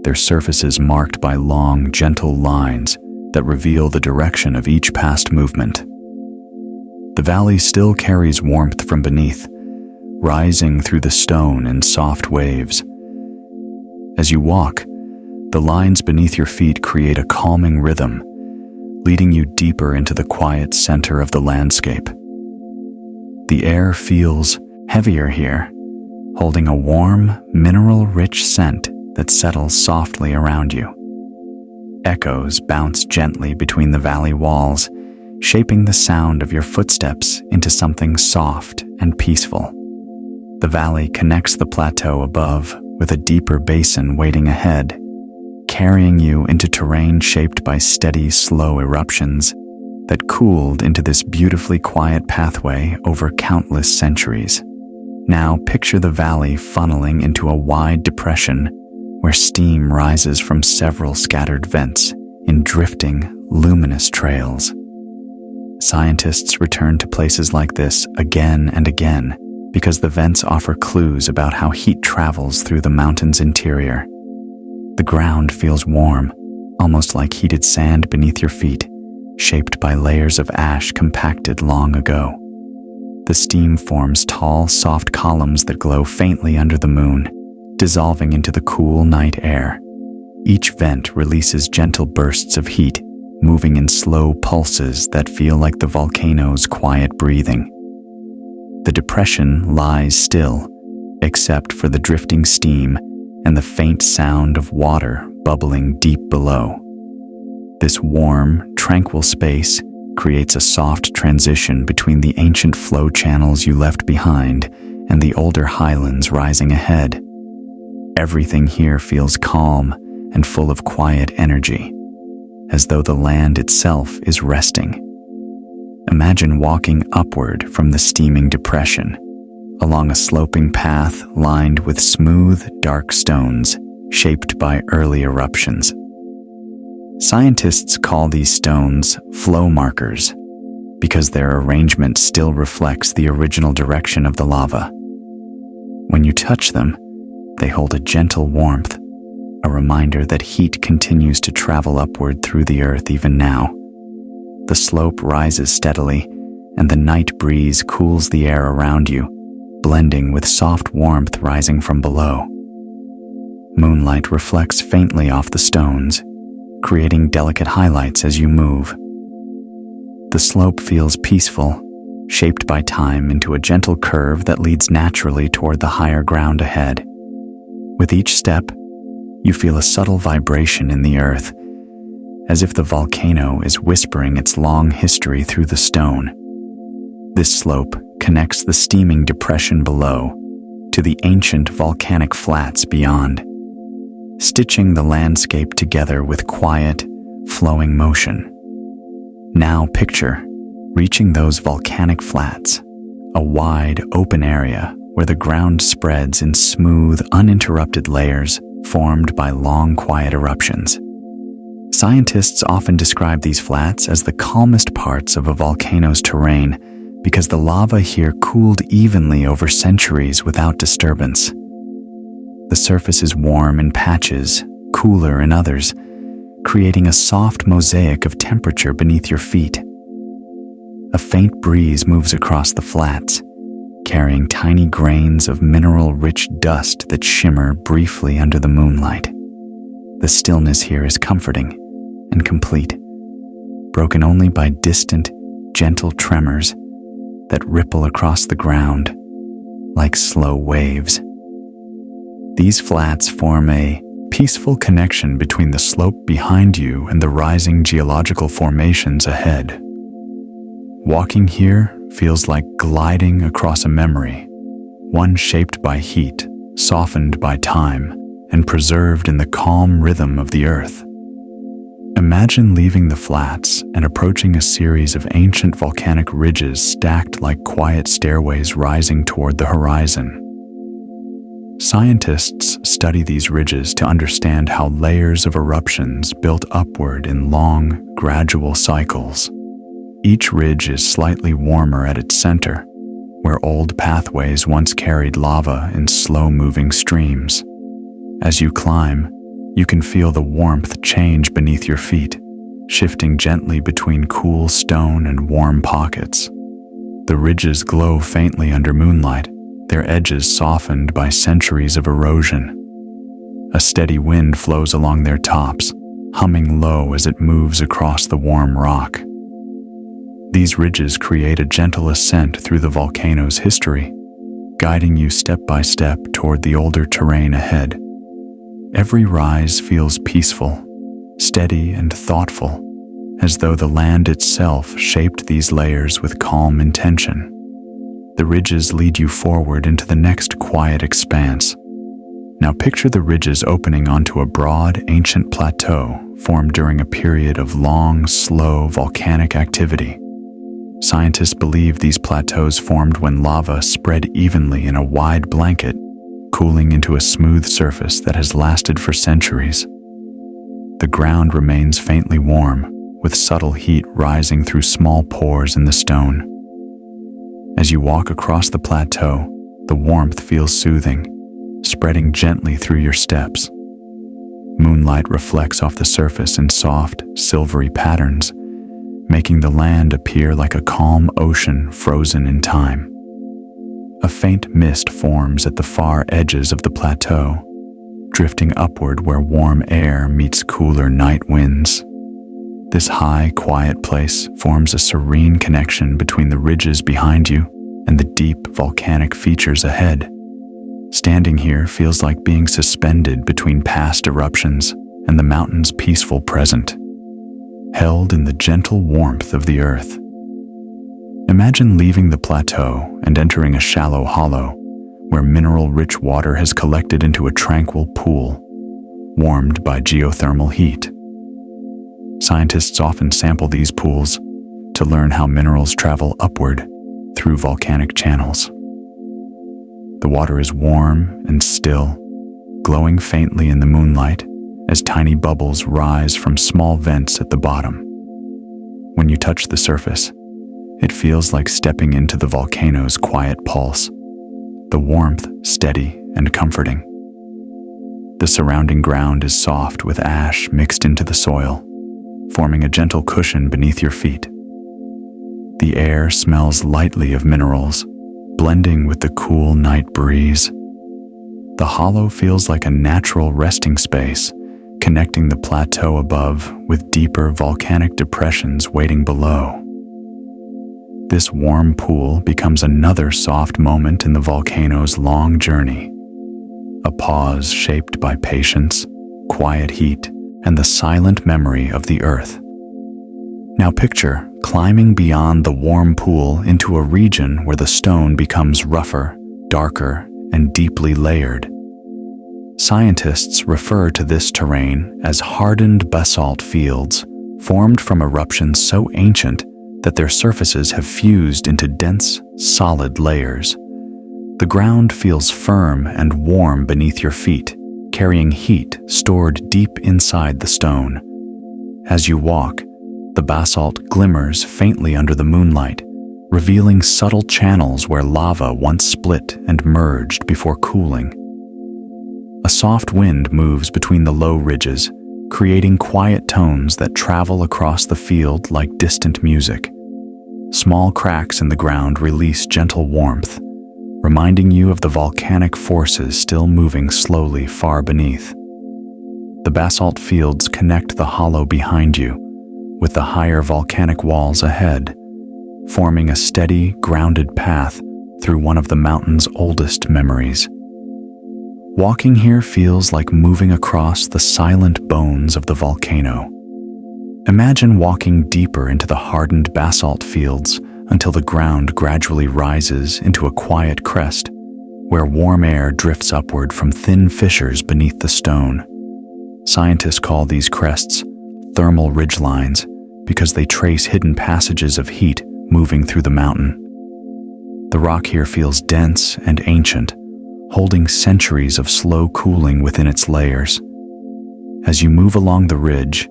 their surfaces marked by long, gentle lines that reveal the direction of each past movement. The valley still carries warmth from beneath, rising through the stone in soft waves. As you walk, the lines beneath your feet create a calming rhythm, leading you deeper into the quiet center of the landscape. The air feels heavier here, holding a warm, mineral-rich scent that settles softly around you. Echoes bounce gently between the valley walls, shaping the sound of your footsteps into something soft and peaceful. The valley connects the plateau above with a deeper basin waiting ahead, carrying you into terrain shaped by steady, slow eruptions that cooled into this beautifully quiet pathway over countless centuries. Now picture the valley funneling into a wide depression where steam rises from several scattered vents in drifting, luminous trails. Scientists return to places like this again and again because the vents offer clues about how heat travels through the mountain's interior. The ground feels warm, almost like heated sand beneath your feet, shaped by layers of ash compacted long ago. The steam forms tall, soft columns that glow faintly under the moon, dissolving into the cool night air. Each vent releases gentle bursts of heat, moving in slow pulses that feel like the volcano's quiet breathing. The depression lies still, except for the drifting steam and the faint sound of water bubbling deep below. This warm, tranquil space creates a soft transition between the ancient flow channels you left behind and the older highlands rising ahead. Everything here feels calm and full of quiet energy, as though the land itself is resting. Imagine walking upward from the steaming depression, along a sloping path lined with smooth, dark stones shaped by early eruptions. Scientists call these stones flow markers because their arrangement still reflects the original direction of the lava. When you touch them, they hold a gentle warmth, a reminder that heat continues to travel upward through the earth even now. The slope rises steadily, and the night breeze cools the air around you, blending with soft warmth rising from below. Moonlight reflects faintly off the stones, creating delicate highlights as you move. The slope feels peaceful, shaped by time into a gentle curve that leads naturally toward the higher ground ahead. With each step, you feel a subtle vibration in the earth, as if the volcano is whispering its long history through the stone. This slope connects the steaming depression below to the ancient volcanic flats beyond, stitching the landscape together with quiet, flowing motion. Now picture reaching those volcanic flats, a wide, open area where the ground spreads in smooth, uninterrupted layers formed by long, quiet eruptions. Scientists often describe these flats as the calmest parts of a volcano's terrain because the lava here cooled evenly over centuries without disturbance. The surface is warm in patches, cooler in others, creating a soft mosaic of temperature beneath your feet. A faint breeze moves across the flats, carrying tiny grains of mineral-rich dust that shimmer briefly under the moonlight. The stillness here is comforting and complete, broken only by distant, gentle tremors that ripple across the ground like slow waves. These flats form a peaceful connection between the slope behind you and the rising geological formations ahead. Walking here feels like gliding across a memory, one shaped by heat, softened by time, and preserved in the calm rhythm of the earth. Imagine leaving the flats and approaching a series of ancient volcanic ridges stacked like quiet stairways rising toward the horizon. Scientists study these ridges to understand how layers of eruptions built upward in long, gradual cycles. Each ridge is slightly warmer at its center, where old pathways once carried lava in slow-moving streams. As you climb, you can feel the warmth change beneath your feet, shifting gently between cool stone and warm pockets. The ridges glow faintly under moonlight, their edges softened by centuries of erosion. A steady wind flows along their tops, humming low as it moves across the warm rock. These ridges create a gentle ascent through the volcano's history, guiding you step by step toward the older terrain ahead. Every rise feels peaceful, steady, and thoughtful, as though the land itself shaped these layers with calm intention. The ridges lead you forward into the next quiet expanse. Now picture the ridges opening onto a broad, ancient plateau formed during a period of long, slow volcanic activity. Scientists believe these plateaus formed when lava spread evenly in a wide blanket, cooling into a smooth surface that has lasted for centuries. The ground remains faintly warm, with subtle heat rising through small pores in the stone. As you walk across the plateau, the warmth feels soothing, spreading gently through your steps. Moonlight reflects off the surface in soft, silvery patterns, making the land appear like a calm ocean frozen in time. A faint mist forms at the far edges of the plateau, drifting upward where warm air meets cooler night winds. This high, quiet place forms a serene connection between the ridges behind you and the deep volcanic features ahead. Standing here feels like being suspended between past eruptions and the mountain's peaceful present, held in the gentle warmth of the earth. Imagine leaving the plateau and entering a shallow hollow where mineral-rich water has collected into a tranquil pool, warmed by geothermal heat. Scientists often sample these pools to learn how minerals travel upward through volcanic channels. The water is warm and still, glowing faintly in the moonlight as tiny bubbles rise from small vents at the bottom. When you touch the surface, it feels like stepping into the volcano's quiet pulse, the warmth steady and comforting. The surrounding ground is soft with ash mixed into the soil, forming a gentle cushion beneath your feet. The air smells lightly of minerals, blending with the cool night breeze. The hollow feels like a natural resting space, connecting the plateau above with deeper volcanic depressions waiting below. This warm pool becomes another soft moment in the volcano's long journey, a pause shaped by patience, quiet heat, and the silent memory of the earth. Now picture climbing beyond the warm pool into a region where the stone becomes rougher, darker, and deeply layered. Scientists refer to this terrain as hardened basalt fields, formed from eruptions so ancient that their surfaces have fused into dense, solid layers. The ground feels firm and warm beneath your feet, carrying heat stored deep inside the stone. As you walk, the basalt glimmers faintly under the moonlight, revealing subtle channels where lava once split and merged before cooling. A soft wind moves between the low ridges, creating quiet tones that travel across the field like distant music. Small cracks in the ground release gentle warmth, reminding you of the volcanic forces still moving slowly far beneath. The basalt fields connect the hollow behind you with the higher volcanic walls ahead, forming a steady, grounded path through one of the mountain's oldest memories. Walking here feels like moving across the silent bones of the volcano. Imagine walking deeper into the hardened basalt fields until the ground gradually rises into a quiet crest, where warm air drifts upward from thin fissures beneath the stone. Scientists call these crests thermal ridgelines because they trace hidden passages of heat moving through the mountain. The rock here feels dense and ancient, holding centuries of slow cooling within its layers. As you move along the ridge,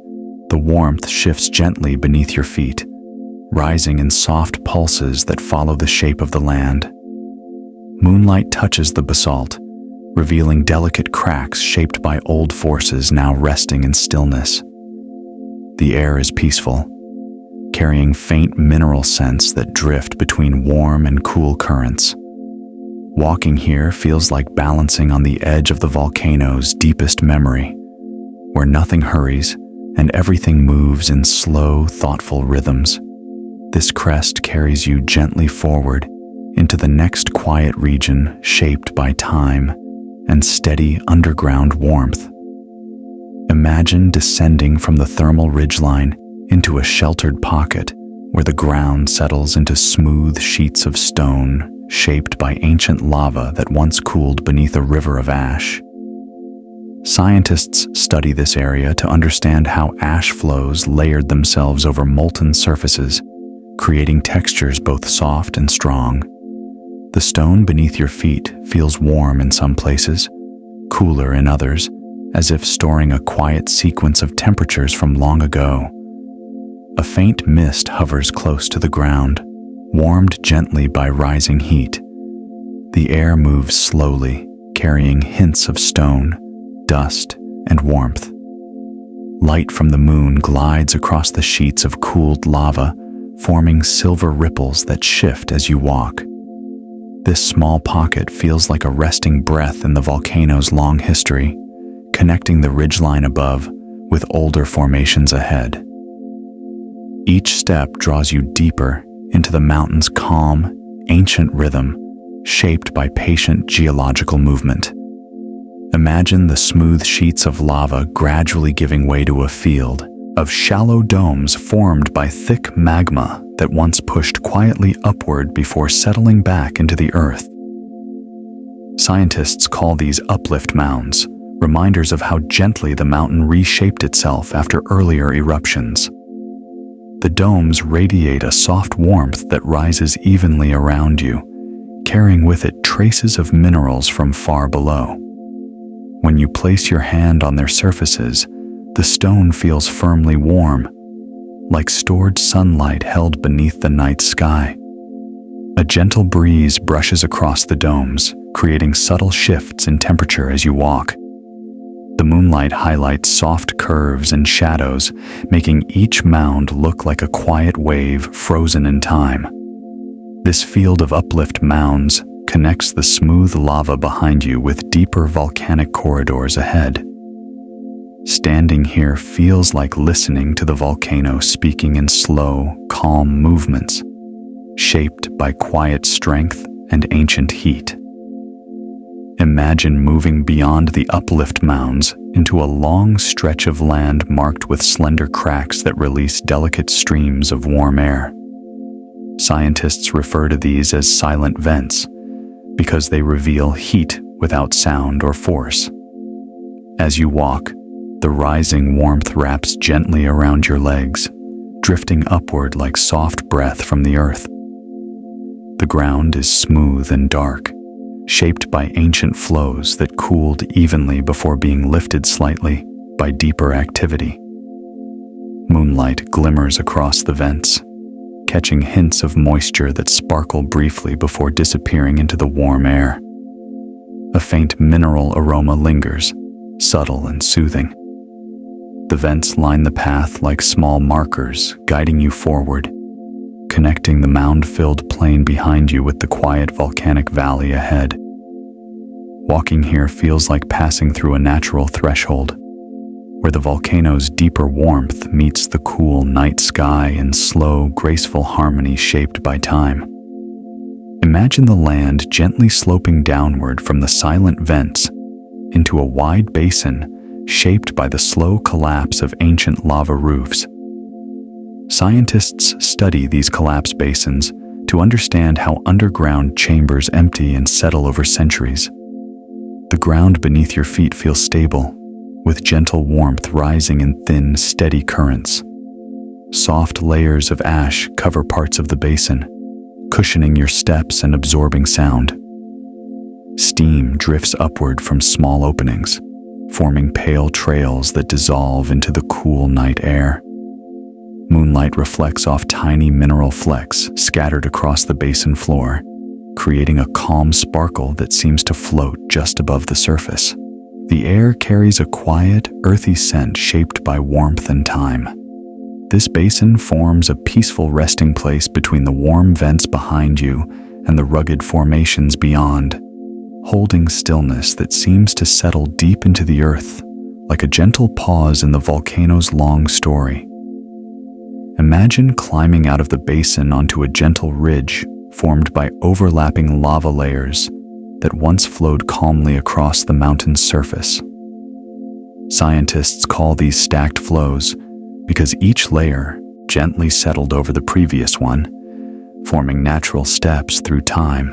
the warmth shifts gently beneath your feet, rising in soft pulses that follow the shape of the land. Moonlight touches the basalt, revealing delicate cracks shaped by old forces now resting in stillness. The air is peaceful, carrying faint mineral scents that drift between warm and cool currents. Walking here feels like balancing on the edge of the volcano's deepest memory, where nothing hurries and everything moves in slow, thoughtful rhythms. This crest carries you gently forward into the next quiet region shaped by time and steady underground warmth. Imagine descending from the thermal ridgeline into a sheltered pocket where the ground settles into smooth sheets of stone shaped by ancient lava that once cooled beneath a river of ash. Scientists study this area to understand how ash flows layered themselves over molten surfaces, creating textures both soft and strong. The stone beneath your feet feels warm in some places, cooler in others, as if storing a quiet sequence of temperatures from long ago. A faint mist hovers close to the ground, warmed gently by rising heat. The air moves slowly, carrying hints of stone, dust, and warmth. Light from the moon glides across the sheets of cooled lava, forming silver ripples that shift as you walk. This small pocket feels like a resting breath in the volcano's long history, connecting the ridgeline above with older formations ahead. Each step draws you deeper into the mountain's calm, ancient rhythm, shaped by patient geological movement. Imagine the smooth sheets of lava gradually giving way to a field of shallow domes formed by thick magma that once pushed quietly upward before settling back into the earth. Scientists call these uplift mounds, reminders of how gently the mountain reshaped itself after earlier eruptions. The domes radiate a soft warmth that rises evenly around you, carrying with it traces of minerals from far below. When you place your hand on their surfaces, the stone feels firmly warm, like stored sunlight held beneath the night sky. A gentle breeze brushes across the domes, creating subtle shifts in temperature as you walk. The moonlight highlights soft curves and shadows, making each mound look like a quiet wave frozen in time. This field of uplift mounds connects the smooth lava behind you with deeper volcanic corridors ahead. Standing here feels like listening to the volcano speaking in slow, calm movements, shaped by quiet strength and ancient heat. Imagine moving beyond the uplift mounds into a long stretch of land marked with slender cracks that release delicate streams of warm air. Scientists refer to these as silent vents because they reveal heat without sound or force. As you walk, the rising warmth wraps gently around your legs, drifting upward like soft breath from the earth. The ground is smooth and dark, shaped by ancient flows that cooled evenly before being lifted slightly by deeper activity. Moonlight glimmers across the vents, catching hints of moisture that sparkle briefly before disappearing into the warm air. A faint mineral aroma lingers, subtle and soothing. The vents line the path like small markers, guiding you forward, connecting the mound-filled plain behind you with the quiet volcanic valley ahead. Walking here feels like passing through a natural threshold, where the volcano's deeper warmth meets the cool night sky in slow, graceful harmony shaped by time. Imagine the land gently sloping downward from the silent vents into a wide basin shaped by the slow collapse of ancient lava roofs. Scientists study these collapse basins to understand how underground chambers empty and settle over centuries. The ground beneath your feet feels stable, with gentle warmth rising in thin, steady currents. Soft layers of ash cover parts of the basin, cushioning your steps and absorbing sound. Steam drifts upward from small openings, forming pale trails that dissolve into the cool night air. Moonlight reflects off tiny mineral flecks scattered across the basin floor, creating a calm sparkle that seems to float just above the surface. The air carries a quiet, earthy scent shaped by warmth and time. This basin forms a peaceful resting place between the warm vents behind you and the rugged formations beyond, holding stillness that seems to settle deep into the earth, like a gentle pause in the volcano's long story. Imagine climbing out of the basin onto a gentle ridge formed by overlapping lava layers that once flowed calmly across the mountain's surface. Scientists call these stacked flows because each layer gently settled over the previous one, forming natural steps through time.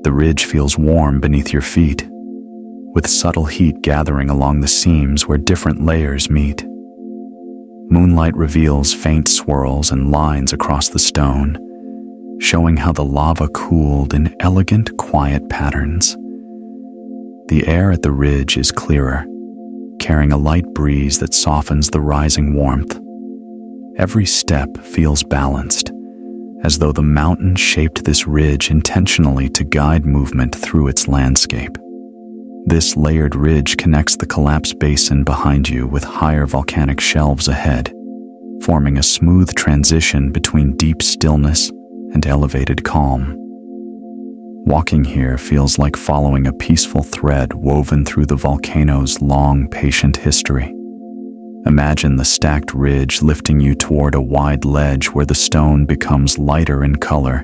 The ridge feels warm beneath your feet, with subtle heat gathering along the seams where different layers meet. Moonlight reveals faint swirls and lines across the stone, showing how the lava cooled in elegant, quiet patterns. The air at the ridge is clearer, carrying a light breeze that softens the rising warmth. Every step feels balanced, as though the mountain shaped this ridge intentionally to guide movement through its landscape. This layered ridge connects the collapse basin behind you with higher volcanic shelves ahead, forming a smooth transition between deep stillness and elevated calm. Walking here feels like following a peaceful thread woven through the volcano's long, patient history. Imagine the stacked ridge lifting you toward a wide ledge where the stone becomes lighter in color,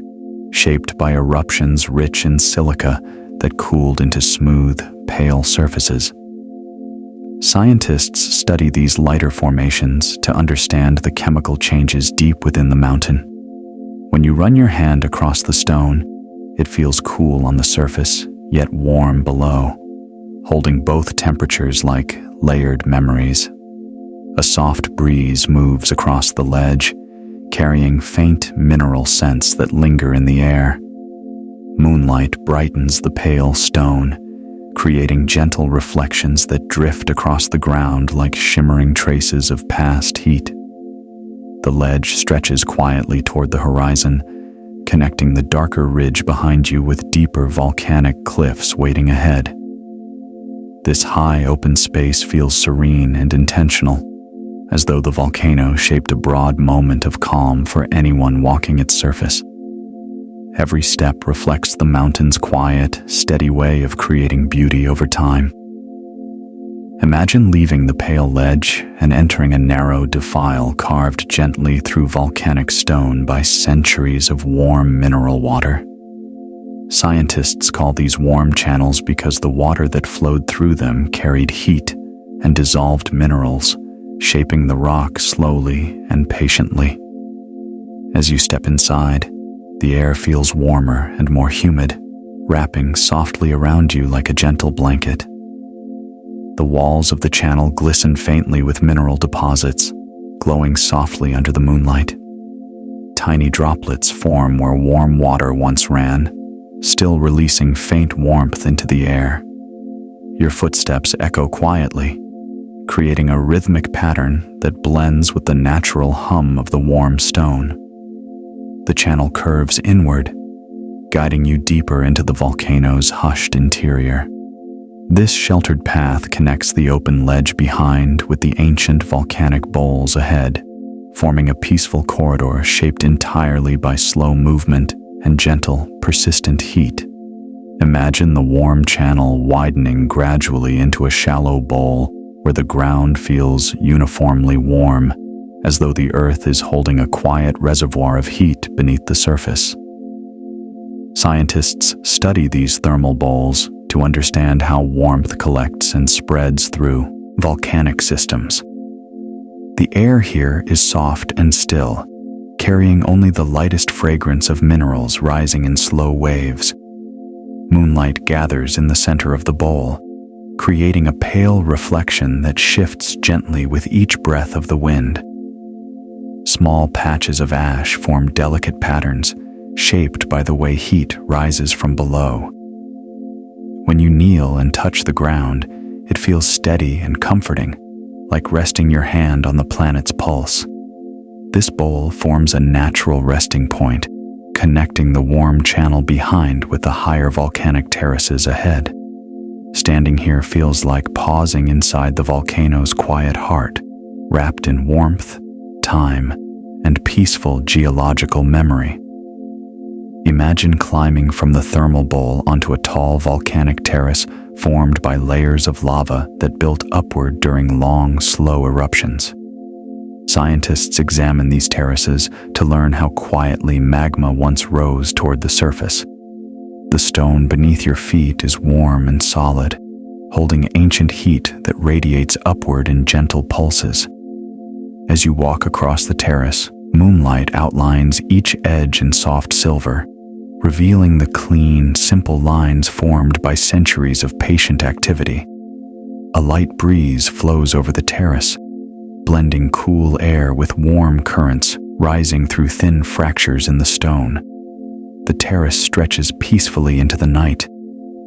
shaped by eruptions rich in silica that cooled into smooth, pale surfaces. Scientists study these lighter formations to understand the chemical changes deep within the mountain. When you run your hand across the stone, it feels cool on the surface, yet warm below, holding both temperatures like layered memories. A soft breeze moves across the ledge, carrying faint mineral scents that linger in the air. Moonlight brightens the pale stone, creating gentle reflections that drift across the ground like shimmering traces of past heat. The ledge stretches quietly toward the horizon, connecting the darker ridge behind you with deeper volcanic cliffs waiting ahead. This high open space feels serene and intentional, as though the volcano shaped a broad moment of calm for anyone walking its surface. Every step reflects the mountain's quiet, steady way of creating beauty over time. Imagine leaving the pale ledge and entering a narrow defile carved gently through volcanic stone by centuries of warm mineral water. Scientists call these warm channels because the water that flowed through them carried heat and dissolved minerals, shaping the rock slowly and patiently. As you step inside, the air feels warmer and more humid, wrapping softly around you like a gentle blanket. The walls of the channel glisten faintly with mineral deposits, glowing softly under the moonlight. Tiny droplets form where warm water once ran, still releasing faint warmth into the air. Your footsteps echo quietly, creating a rhythmic pattern that blends with the natural hum of the warm stone. The channel curves inward, guiding you deeper into the volcano's hushed interior. This sheltered path connects the open ledge behind with the ancient volcanic bowls ahead, forming a peaceful corridor shaped entirely by slow movement and gentle, persistent heat. Imagine the warm channel widening gradually into a shallow bowl where the ground feels uniformly warm, as though the earth is holding a quiet reservoir of heat beneath the surface. Scientists study these thermal bowls to understand how warmth collects and spreads through volcanic systems. The air here is soft and still, carrying only the lightest fragrance of minerals rising in slow waves. Moonlight gathers in the center of the bowl, creating a pale reflection that shifts gently with each breath of the wind. Small patches of ash form delicate patterns, shaped by the way heat rises from below. When you kneel and touch the ground, it feels steady and comforting, like resting your hand on the planet's pulse. This bowl forms a natural resting point, connecting the warm channel behind with the higher volcanic terraces ahead. Standing here feels like pausing inside the volcano's quiet heart, wrapped in warmth, time, and peaceful geological memory. Imagine climbing from the thermal bowl onto a tall volcanic terrace formed by layers of lava that built upward during long, slow eruptions. Scientists examine these terraces to learn how quietly magma once rose toward the surface. The stone beneath your feet is warm and solid, holding ancient heat that radiates upward in gentle pulses. As you walk across the terrace, moonlight outlines each edge in soft silver, revealing the clean, simple lines formed by centuries of patient activity. A light breeze flows over the terrace, blending cool air with warm currents rising through thin fractures in the stone. The terrace stretches peacefully into the night,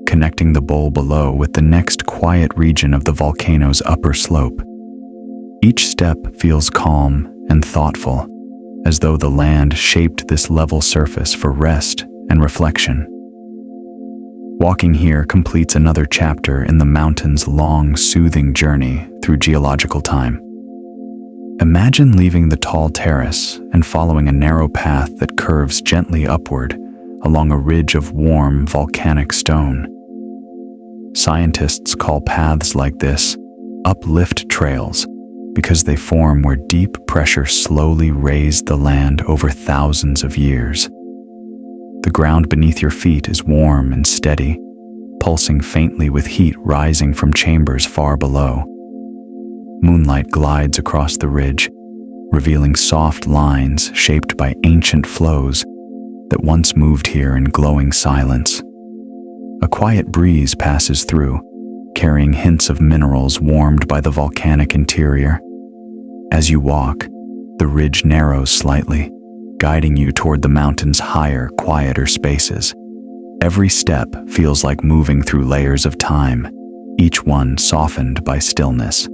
connecting the bowl below with the next quiet region of the volcano's upper slope. Each step feels calm and thoughtful, as though the land shaped this level surface for rest and reflection. Walking here completes another chapter in the mountain's long, soothing journey through geological time. Imagine leaving the tall terrace and following a narrow path that curves gently upward along a ridge of warm volcanic stone. Scientists call paths like this uplift trails because they form where deep pressure slowly raised the land over thousands of years. The ground beneath your feet is warm and steady, pulsing faintly with heat rising from chambers far below. Moonlight glides across the ridge, revealing soft lines shaped by ancient flows that once moved here in glowing silence. A quiet breeze passes through, carrying hints of minerals warmed by the volcanic interior. As you walk, the ridge narrows slightly, guiding you toward the mountain's higher, quieter spaces. Every step feels like moving through layers of time, each one softened by stillness.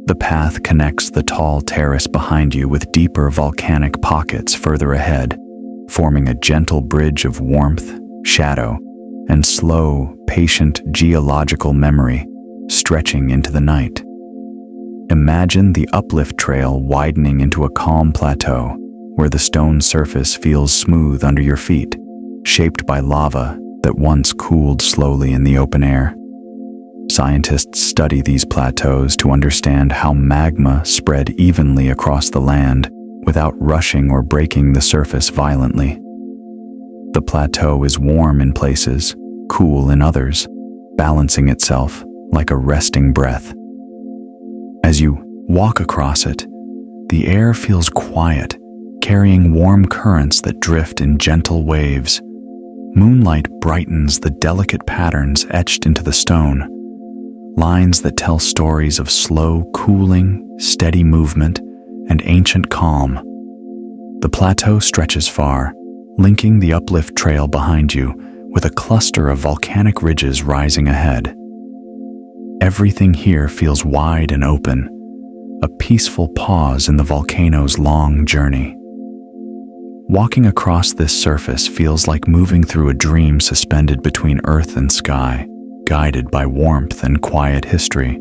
The path connects the tall terrace behind you with deeper volcanic pockets further ahead, forming a gentle bridge of warmth, shadow, and slow, patient geological memory stretching into the night. Imagine the uplift trail widening into a calm plateau where the stone surface feels smooth under your feet, shaped by lava that once cooled slowly in the open air. Scientists study these plateaus to understand how magma spread evenly across the land without rushing or breaking the surface violently. The plateau is warm in places, cool in others, balancing itself like a resting breath. As you walk across it, the air feels quiet, carrying warm currents that drift in gentle waves. Moonlight brightens the delicate patterns etched into the stone, lines that tell stories of slow cooling, steady movement, and ancient calm. The plateau stretches far, linking the uplift trail behind you with a cluster of volcanic ridges rising ahead. Everything here feels wide and open, a peaceful pause in the volcano's long journey. Walking across this surface feels like moving through a dream suspended between earth and sky, guided by warmth and quiet history.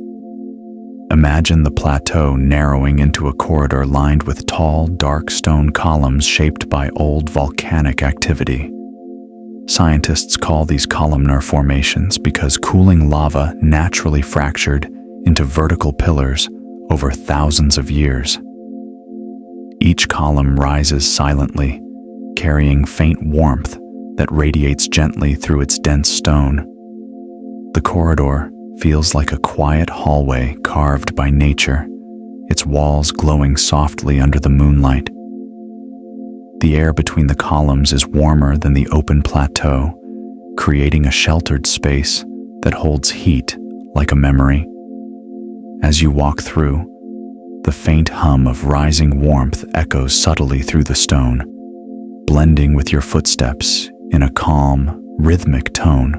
Imagine the plateau narrowing into a corridor lined with tall, dark stone columns shaped by old volcanic activity. Scientists call these columnar formations because cooling lava naturally fractured into vertical pillars over thousands of years. Each column rises silently, carrying faint warmth that radiates gently through its dense stone. The corridor feels like a quiet hallway carved by nature, its walls glowing softly under the moonlight. The air between the columns is warmer than the open plateau, creating a sheltered space that holds heat like a memory. As you walk through, the faint hum of rising warmth echoes subtly through the stone, blending with your footsteps in a calm, rhythmic tone.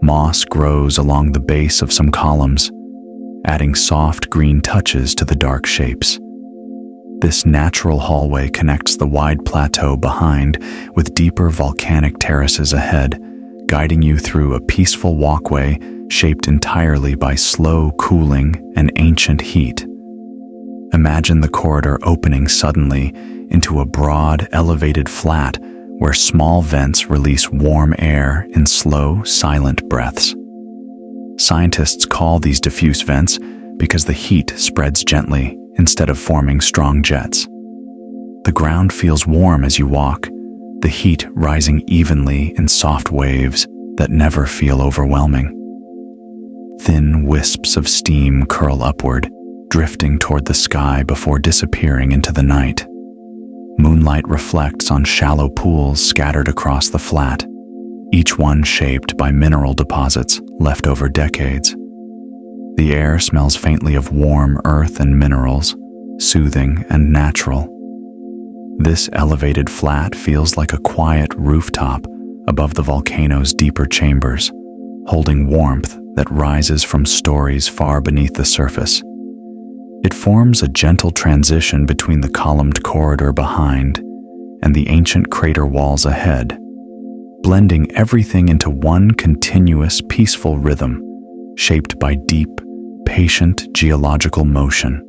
Moss grows along the base of some columns, adding soft green touches to the dark shapes. This natural hallway connects the wide plateau behind with deeper volcanic terraces ahead, guiding you through a peaceful walkway shaped entirely by slow cooling and ancient heat. Imagine the corridor opening suddenly into a broad, elevated flat where small vents release warm air in slow, silent breaths. Scientists call these diffuse vents because the heat spreads gently instead of forming strong jets. The ground feels warm as you walk, the heat rising evenly in soft waves that never feel overwhelming. Thin wisps of steam curl upward, drifting toward the sky before disappearing into the night. Moonlight reflects on shallow pools scattered across the flat, each one shaped by mineral deposits left over decades. The air smells faintly of warm earth and minerals, soothing and natural. This elevated flat feels like a quiet rooftop above the volcano's deeper chambers, holding warmth that rises from stories far beneath the surface. It forms a gentle transition between the columned corridor behind and the ancient crater walls ahead, blending everything into one continuous, peaceful rhythm, shaped by deep, patient geological motion.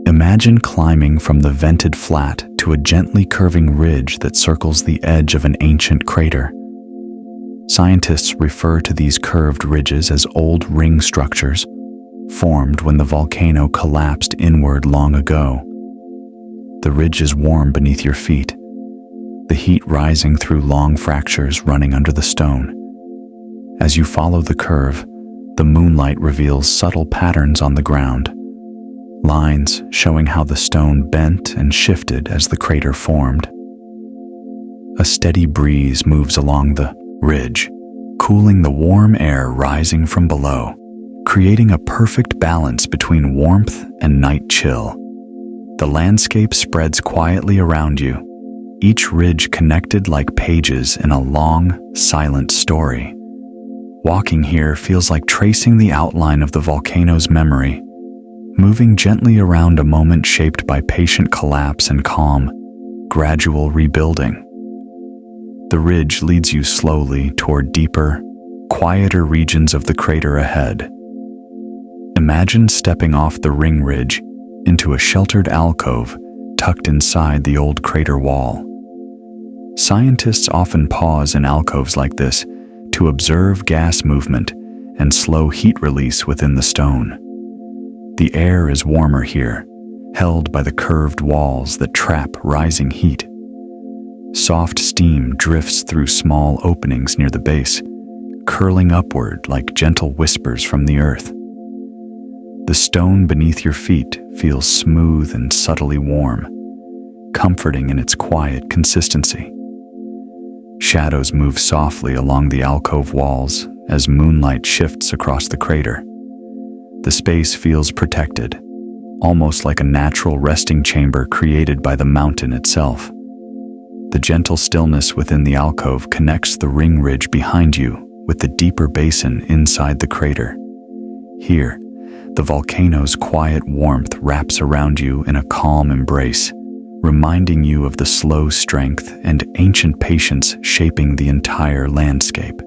Imagine climbing from the vented flat to a gently curving ridge that circles the edge of an ancient crater. Scientists refer to these curved ridges as old ring structures, formed when the volcano collapsed inward long ago. The ridge is warm beneath your feet, the heat rising through long fractures running under the stone. As you follow the curve, the moonlight reveals subtle patterns on the ground, lines showing how the stone bent and shifted as the crater formed. A steady breeze moves along the ridge, cooling the warm air rising from below, creating a perfect balance between warmth and night chill. The landscape spreads quietly around you, each ridge connected like pages in a long, silent story. Walking here feels like tracing the outline of the volcano's memory, moving gently around a moment shaped by patient collapse and calm, gradual rebuilding. The ridge leads you slowly toward deeper, quieter regions of the crater ahead. Imagine stepping off the ring ridge into a sheltered alcove tucked inside the old crater wall. Scientists often pause in alcoves like this to observe gas movement and slow heat release within the stone. The air is warmer here, held by the curved walls that trap rising heat. Soft steam drifts through small openings near the base, curling upward like gentle whispers from the earth. The stone beneath your feet feels smooth and subtly warm, comforting in its quiet consistency. Shadows move softly along the alcove walls as moonlight shifts across the crater. The space feels protected, almost like a natural resting chamber created by the mountain itself. The gentle stillness within the alcove connects the ring ridge behind you with the deeper basin inside the crater. Here, the volcano's quiet warmth wraps around you in a calm embrace, reminding you of the slow strength and ancient patience shaping the entire landscape.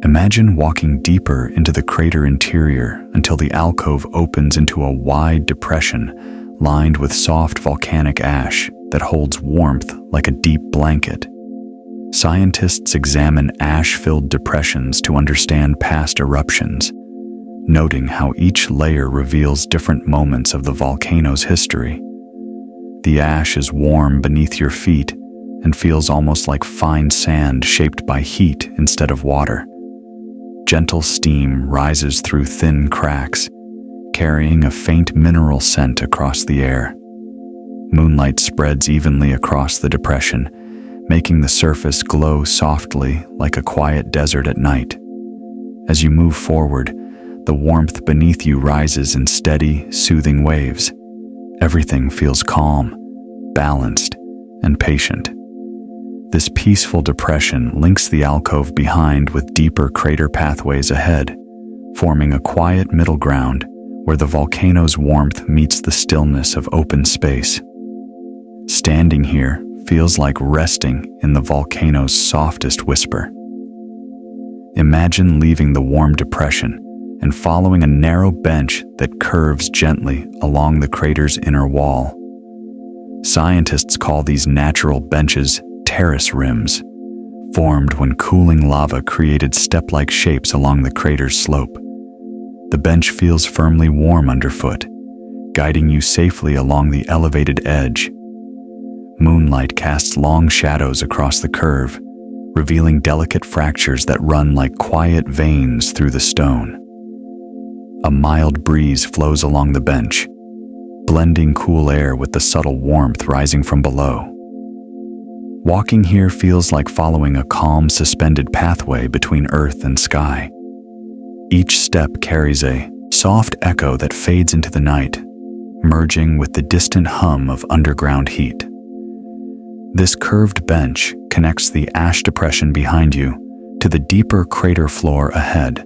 Imagine walking deeper into the crater interior until the alcove opens into a wide depression lined with soft volcanic ash that holds warmth like a deep blanket. Scientists examine ash-filled depressions to understand past eruptions, noting how each layer reveals different moments of the volcano's history. The ash is warm beneath your feet and feels almost like fine sand shaped by heat instead of water. Gentle steam rises through thin cracks, carrying a faint mineral scent across the air. Moonlight spreads evenly across the depression, making the surface glow softly like a quiet desert at night. As you move forward, the warmth beneath you rises in steady, soothing waves. Everything feels calm, balanced, and patient. This peaceful depression links the alcove behind with deeper crater pathways ahead, forming a quiet middle ground where the volcano's warmth meets the stillness of open space. Standing here feels like resting in the volcano's softest whisper. Imagine leaving the warm depression and following a narrow bench that curves gently along the crater's inner wall. Scientists call these natural benches terrace rims, formed when cooling lava created step-like shapes along the crater's slope. The bench feels firmly warm underfoot, guiding you safely along the elevated edge. Moonlight casts long shadows across the curve, revealing delicate fractures that run like quiet veins through the stone. A mild breeze flows along the bench, blending cool air with the subtle warmth rising from below. Walking here feels like following a calm, suspended pathway between earth and sky. Each step carries a soft echo that fades into the night, merging with the distant hum of underground heat. This curved bench connects the ash depression behind you to the deeper crater floor ahead,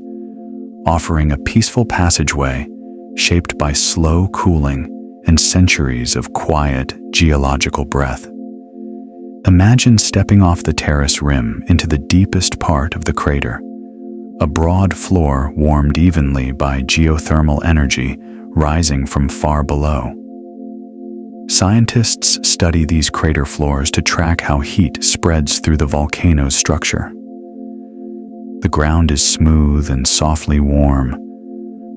offering a peaceful passageway shaped by slow cooling and centuries of quiet geological breath. Imagine stepping off the terrace rim into the deepest part of the crater, a broad floor warmed evenly by geothermal energy rising from far below. Scientists study these crater floors to track how heat spreads through the volcano's structure. The ground is smooth and softly warm,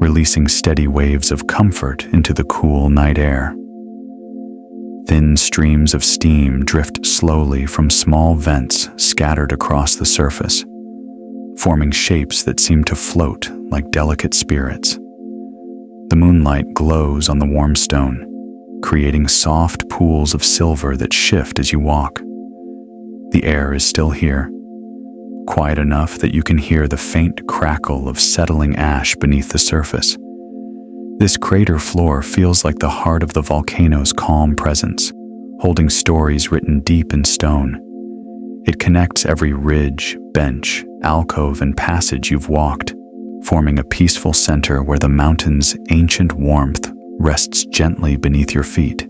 releasing steady waves of comfort into the cool night air. Thin streams of steam drift slowly from small vents scattered across the surface, forming shapes that seem to float like delicate spirits. The moonlight glows on the warm stone, creating soft pools of silver that shift as you walk. The air is still here, quiet enough that you can hear the faint crackle of settling ash beneath the surface. This crater floor feels like the heart of the volcano's calm presence, holding stories written deep in stone. It connects every ridge, bench, alcove, and passage you've walked, forming a peaceful center where the mountain's ancient warmth rests gently beneath your feet.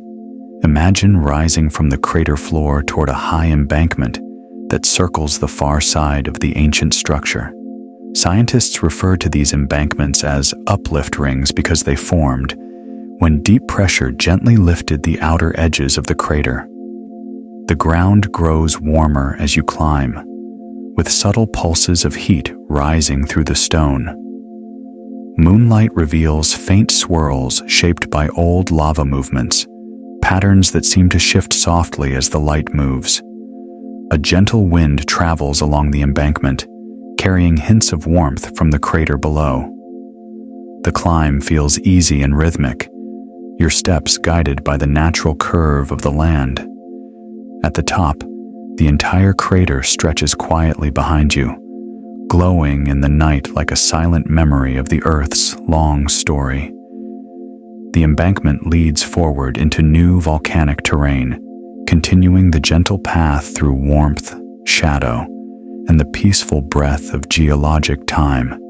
Imagine rising from the crater floor toward a high embankment that circles the far side of the ancient structure. Scientists refer to these embankments as uplift rings because they formed when deep pressure gently lifted the outer edges of the crater. The ground grows warmer as you climb, with subtle pulses of heat rising through the stone. Moonlight reveals faint swirls shaped by old lava movements, patterns that seem to shift softly as the light moves. A gentle wind travels along the embankment, carrying hints of warmth from the crater below. The climb feels easy and rhythmic, your steps guided by the natural curve of the land. At the top, the entire crater stretches quietly behind you, glowing in the night like a silent memory of the Earth's long story. The embankment leads forward into new volcanic terrain, continuing the gentle path through warmth, shadow, and the peaceful breath of geologic time.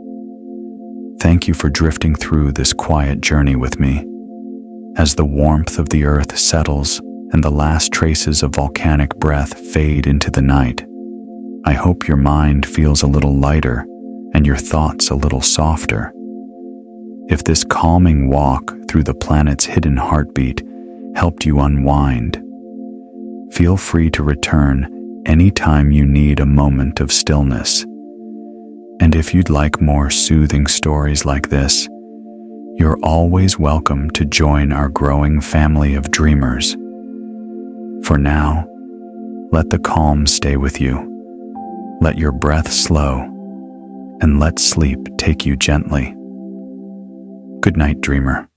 Thank you for drifting through this quiet journey with me. As the warmth of the Earth settles and the last traces of volcanic breath fade into the night, I hope your mind feels a little lighter and your thoughts a little softer. If this calming walk through the planet's hidden heartbeat helped you unwind, feel free to return anytime you need a moment of stillness. And if you'd like more soothing stories like this, you're always welcome to join our growing family of dreamers. For now, let the calm stay with you. Let your breath slow, and let sleep take you gently. Good night, dreamer.